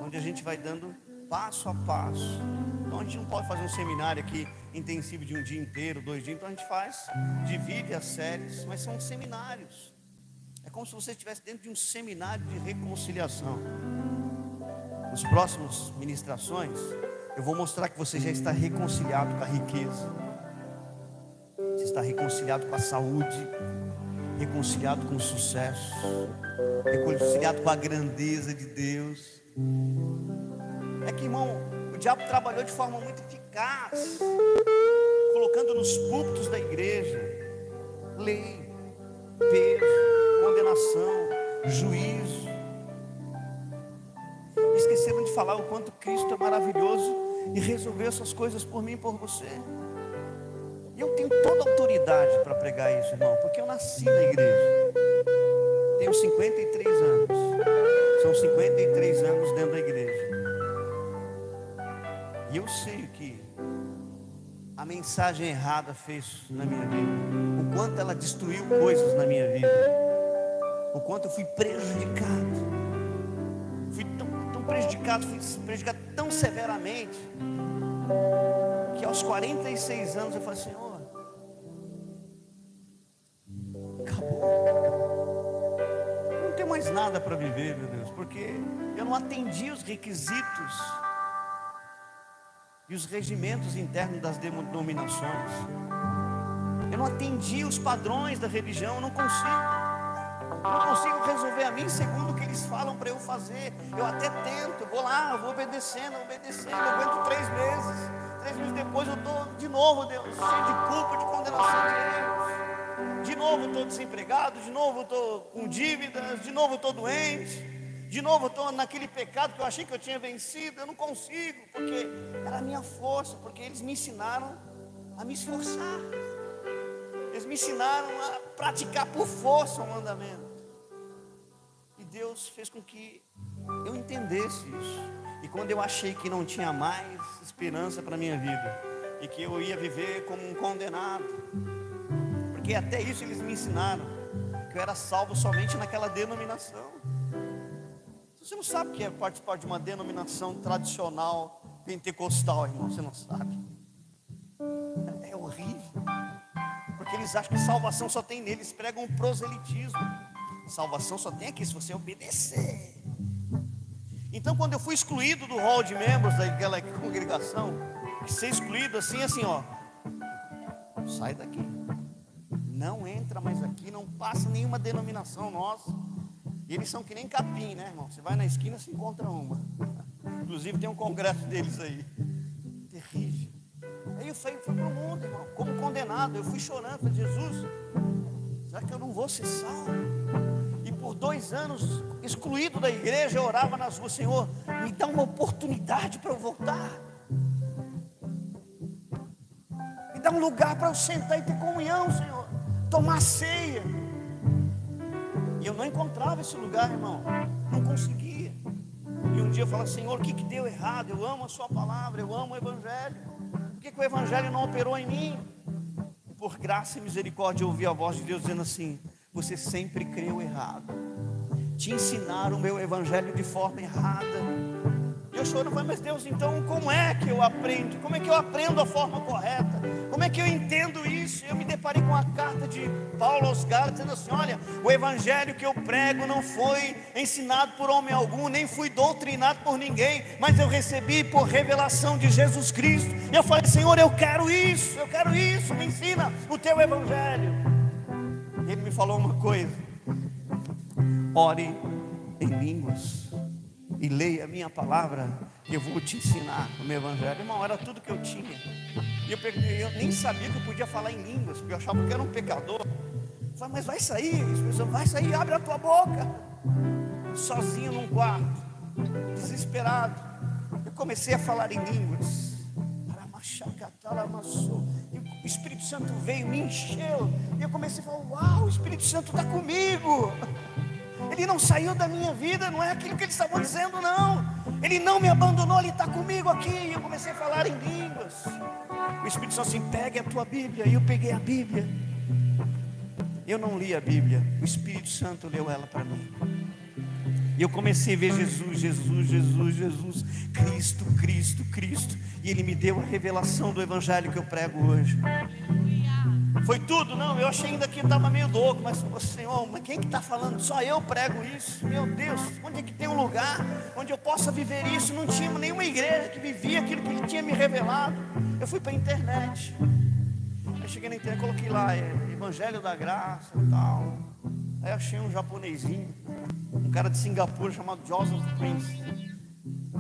onde a gente vai dando passo a passo. Então a gente não pode fazer um seminário aqui intensivo de um dia inteiro, 2 dias, então a gente divide as séries, mas são seminários. É como se você estivesse dentro de um seminário de reconciliação. Nas próximas ministrações, eu vou mostrar que você já está reconciliado com a riqueza. Você está reconciliado com a saúde, reconciliado com o sucesso, reconciliado com a grandeza de Deus. É que, irmão, o diabo trabalhou de forma muito eficaz, colocando nos púlpitos da igreja lei, peso, condenação, juízo. Esqueceram de falar o quanto Cristo é maravilhoso e resolveu essas coisas por mim e por você. E eu tenho toda a autoridade para pregar isso, irmão, porque eu nasci na igreja. Tenho 53 anos. São 53 anos dentro da igreja. E eu sei que a mensagem errada fez na minha vida. O quanto ela destruiu coisas na minha vida. o quanto eu fui prejudicado. Fui tão prejudicado, tão severamente, que aos 46 anos eu falei: Senhor, acabou, não tenho mais nada para viver, meu Deus, porque eu não atendi os requisitos e os regimentos internos das denominações. Eu não atendi os padrões da religião. Eu não consigo resolver a mim segundo o que eles falam para eu fazer. Eu até tento, vou lá, vou obedecendo, eu aguento 3 meses. 3 meses depois eu estou de novo, Deus, cheio de culpa, de condenação de Deus. De novo estou desempregado, de novo estou com dívidas, de novo estou doente, de novo estou naquele pecado que eu achei que eu tinha vencido. Eu não consigo, porque era a minha força, porque eles me ensinaram a me esforçar. Eles me ensinaram a praticar por força o mandamento. E Deus fez com que eu entendesse isso. E quando eu achei que não tinha mais esperança para a minha vida, e que eu ia viver como um condenado, porque até isso eles me ensinaram, que eu era salvo somente naquela denominação. Você não sabe o que é participar de uma denominação tradicional pentecostal, irmão. Você não sabe. É horrível. Porque eles acham que salvação só tem neles. Eles pregam um proselitismo. Salvação só tem aqui se você obedecer. Então, quando eu fui excluído do hall de membros daquela congregação, ser excluído assim, ó, sai daqui, não entra mais aqui, não passa nenhuma denominação nossa. E eles são que nem capim, né, irmão? Você vai na esquina, se encontra uma. Inclusive tem um congresso deles aí. Terrível. Aí eu fui para o mundo, irmão, como condenado. Eu fui chorando, falei: Jesus, será que eu não vou ser salvo? E por 2 anos, excluído da igreja, eu orava nas ruas: Senhor, me dá uma oportunidade para eu voltar. Me dá um lugar para eu sentar e ter comunhão, Senhor, tomar ceia. E eu não encontrava esse lugar, irmão, não conseguia. E um dia eu falei: Senhor, o que deu errado? Eu amo a sua palavra, eu amo o evangelho. Por que o evangelho não operou em mim? E por graça e misericórdia eu ouvi a voz de Deus dizendo assim: você sempre creu errado. Te ensinaram o meu evangelho de forma errada. E eu choro, mas Deus, então como é que eu aprendo? Como é que eu aprendo a forma correta? Como é que eu entendo isso? Eu me deparei com a carta de Paulo aos Gálatas, dizendo assim: olha, o evangelho que eu prego não foi ensinado por homem algum, nem fui doutrinado por ninguém, mas eu recebi por revelação de Jesus Cristo. E eu falei: Senhor, eu quero isso, me ensina o teu evangelho. E ele me falou uma coisa: ore em línguas e leia a minha palavra, eu vou te ensinar o meu evangelho. Irmão, era tudo que eu tinha. E eu nem sabia que eu podia falar em línguas, porque eu achava que era um pecador. Eu falei: mas vai sair, vai sair, abre a tua boca. Sozinho num quarto, desesperado, eu comecei a falar em línguas. E o Espírito Santo veio, me encheu, e eu comecei a falar: uau, o Espírito Santo está comigo. Ele não saiu da minha vida, não é aquilo que eles estavam dizendo, não. Ele não me abandonou, ele está comigo aqui. E eu comecei a falar em línguas. O Espírito Santo assim: pegue a tua Bíblia. E eu peguei a Bíblia. Eu não li a Bíblia, o Espírito Santo leu ela para mim. E eu comecei a ver Jesus, Cristo. E Ele me deu a revelação do evangelho que eu prego hoje. Foi tudo? Não, eu achei ainda que estava meio louco. Mas, Senhor, mas quem que está falando? Só eu prego isso. Meu Deus, onde é que tem um lugar onde eu possa viver isso? Não tinha nenhuma igreja que vivia aquilo que Ele tinha me revelado. Eu fui para a internet. Aí cheguei na internet, coloquei lá Evangelho da Graça e tal. Aí achei um japonesinho, um cara de Singapura chamado Joseph Prince.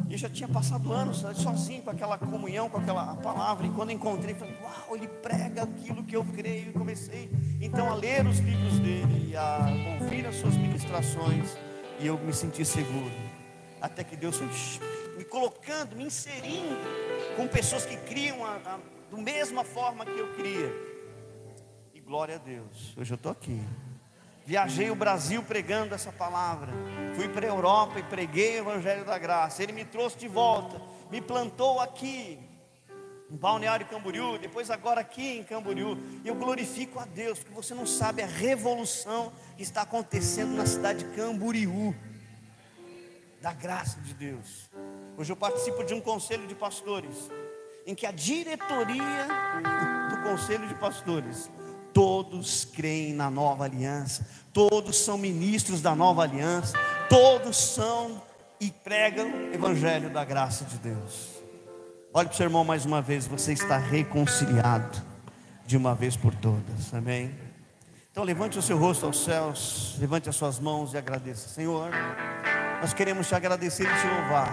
E já tinha passado anos sozinho com aquela comunhão, com aquela palavra. E quando encontrei, falei: uau, ele prega aquilo que eu creio. E comecei então a ler os livros dele, a ouvir as suas ministrações. E eu me senti seguro. Até que Deus foi me colocando, me inserindo com pessoas que criam da mesma forma que eu cria. E glória a Deus, hoje eu estou aqui. Viajei o Brasil pregando essa palavra. Fui para a Europa e preguei o Evangelho da Graça. Ele me trouxe de volta, me plantou aqui. em Balneário Camboriú, depois agora aqui em Camboriú. E eu glorifico a Deus, porque você não sabe a revolução que está acontecendo na cidade de Camboriú, da graça de Deus. Hoje eu participo de um conselho de pastores, em que a diretoria do conselho de pastores, todos creem na nova aliança, todos são ministros da nova aliança, todos são e pregam o evangelho da graça de Deus. Olhe para o seu irmão mais uma vez, você está reconciliado de uma vez por todas, amém? Então levante o seu rosto aos céus, levante as suas mãos e agradeça. Senhor, nós queremos te agradecer e te louvar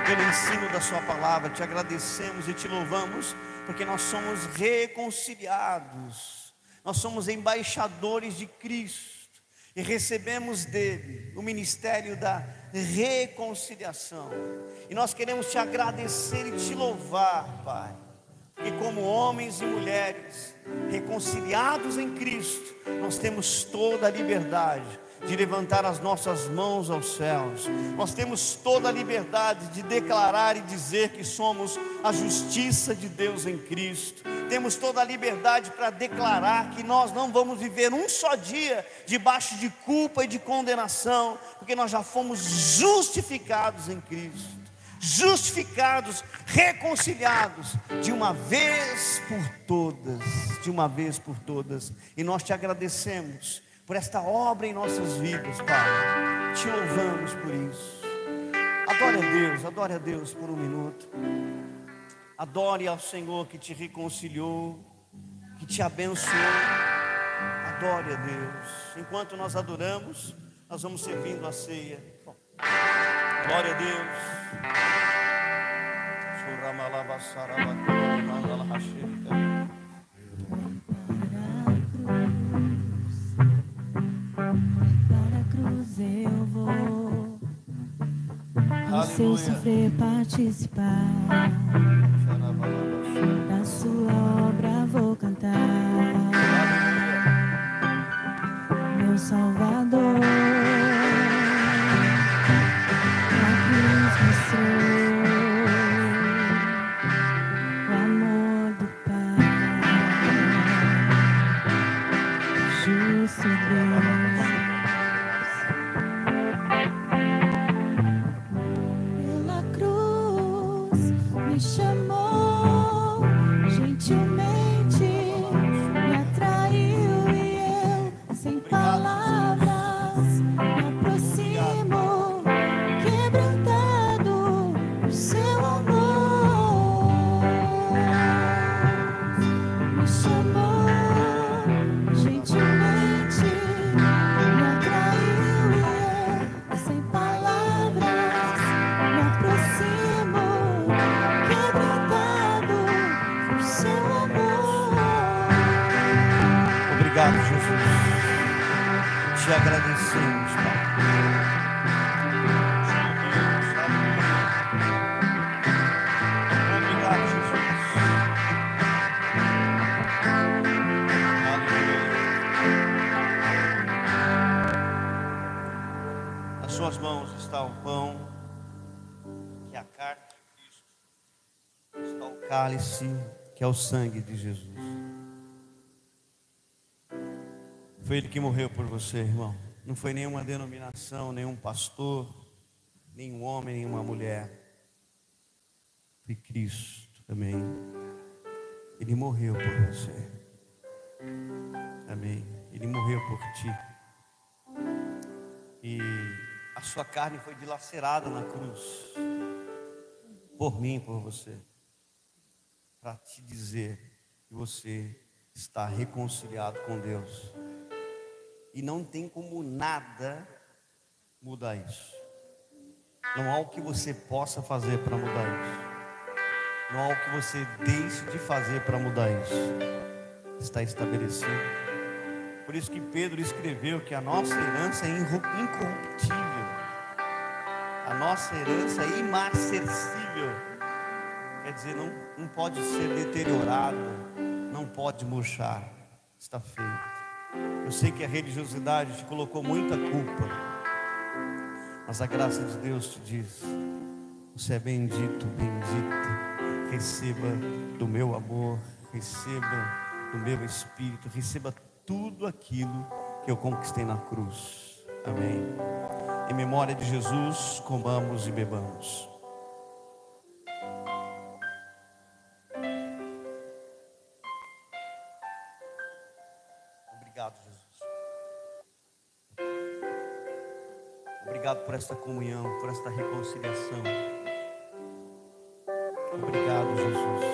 pelo ensino da sua palavra. Te agradecemos e te louvamos, porque nós somos reconciliados, nós somos embaixadores de Cristo, e recebemos dele o ministério da reconciliação, e nós queremos te agradecer e te louvar, Pai, porque como homens e mulheres reconciliados em Cristo, nós temos toda a liberdade de levantar as nossas mãos aos céus, nós temos toda a liberdade de declarar e dizer que somos a justiça de Deus em Cristo, temos toda a liberdade para declarar que nós não vamos viver um só dia debaixo de culpa e de condenação, porque nós já fomos justificados em Cristo, justificados, reconciliados de uma vez por todas, e nós te agradecemos por esta obra em nossas vidas, Pai, te louvamos por isso. Adore a Deus por um minuto, adore ao Senhor que te reconciliou, que te abençoou, adore a Deus. Enquanto nós adoramos, nós vamos servindo a ceia. Glória a Deus. Para a cruz eu vou, ao seu sofrer participar, da sua obra vou cantar, meu Salvador, na cruz mostrou o amor do Pai, justo Deus. Pela cruz me chamou, gentilmente me atraiu, e eu, sem palavras, me aproximo, quebrantado por seu amor. Me chamou, gentilmente me atraiu, e eu, sem palavras, me aproximo, quebrantado por seu amor. Obrigado, Jesus, te agradecemos, Pai. Obrigado, Jesus. Aleluia. Nas suas mãos está o pão, que é a carne de Cristo, está o cálice, que é o sangue de Jesus. Foi Ele que morreu por você, irmão. Não foi nenhuma denominação, nenhum pastor, nenhum homem, nenhuma mulher. Foi Cristo também. Ele morreu por você. Amém. Ele morreu por ti. E a sua carne foi dilacerada na cruz, por mim, por você, para te dizer que você está reconciliado com Deus. E não tem como nada mudar isso. Não há o que você possa fazer para mudar isso. Não há o que você deixe de fazer para mudar isso. Está estabelecido. Por isso que Pedro escreveu que a nossa herança é incorruptível. A nossa herança é imarcessível. Quer dizer, não pode ser deteriorada, não pode murchar. Está feito. Eu sei que a religiosidade te colocou muita culpa, mas a graça de Deus te diz: você é bendito, bendita, receba do meu amor, receba do meu espírito, receba tudo aquilo que eu conquistei na cruz. Amém. Em memória de Jesus, comamos e bebamos. Obrigado, Jesus. Obrigado por esta comunhão, por esta reconciliação. Obrigado, Jesus.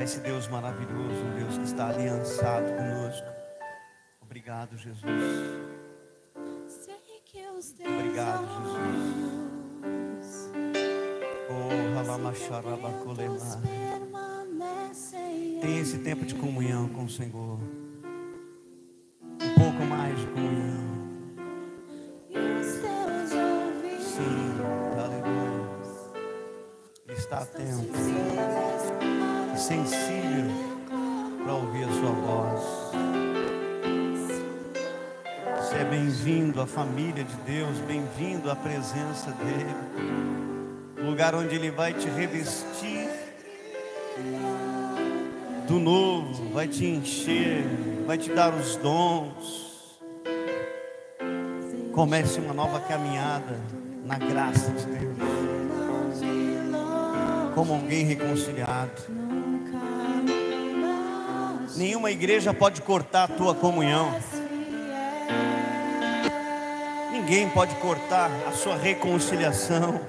Esse Deus maravilhoso, um Deus que está aliançado conosco. Obrigado, Jesus. Obrigado, Jesus. Oh, Halamacharabacolemar. Tenha esse tempo de comunhão com o Senhor. Um pouco mais de comunhão. Sim, aleluia. Ele está atento, sensível para ouvir a sua voz. Você é bem-vindo à família de Deus, bem-vindo à presença dEle, lugar onde Ele vai te revestir do novo, vai te encher, vai te dar os dons. Comece uma nova caminhada na graça de Deus, como alguém reconciliado. Nenhuma igreja pode cortar a tua comunhão. Ninguém pode cortar a sua reconciliação.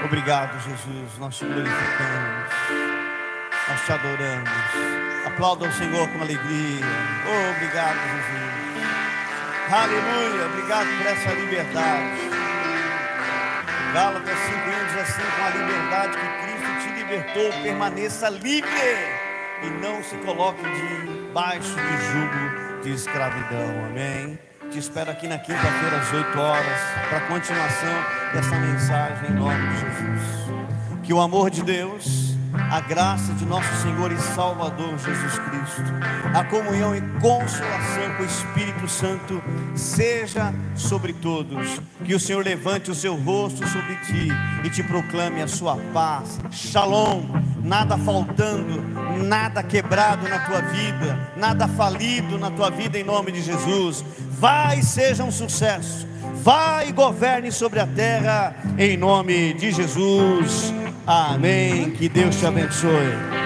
Obrigado, Jesus, nós te glorificamos, nós te adoramos. Aplauda o Senhor com alegria. Oh, obrigado, Jesus. Aleluia, obrigado por essa liberdade. Gálatas 5:1 diz assim: com a liberdade que Cristo te libertou, permaneça livre e não se coloque debaixo de jugo de escravidão. Amém. Te espero aqui na quinta-feira às 8 horas para a continuação dessa mensagem em nome de Jesus. Que o amor de Deus, a graça de nosso Senhor e Salvador Jesus Cristo, a comunhão e consolação com o Espírito Santo seja sobre todos. Que o Senhor levante o seu rosto sobre ti e te proclame a sua paz. Shalom. Nada faltando, nada quebrado na tua vida, nada falido na tua vida em nome de Jesus. Vai, seja um sucesso. Vai e governe sobre a terra em nome de Jesus. Amém. Que Deus te abençoe.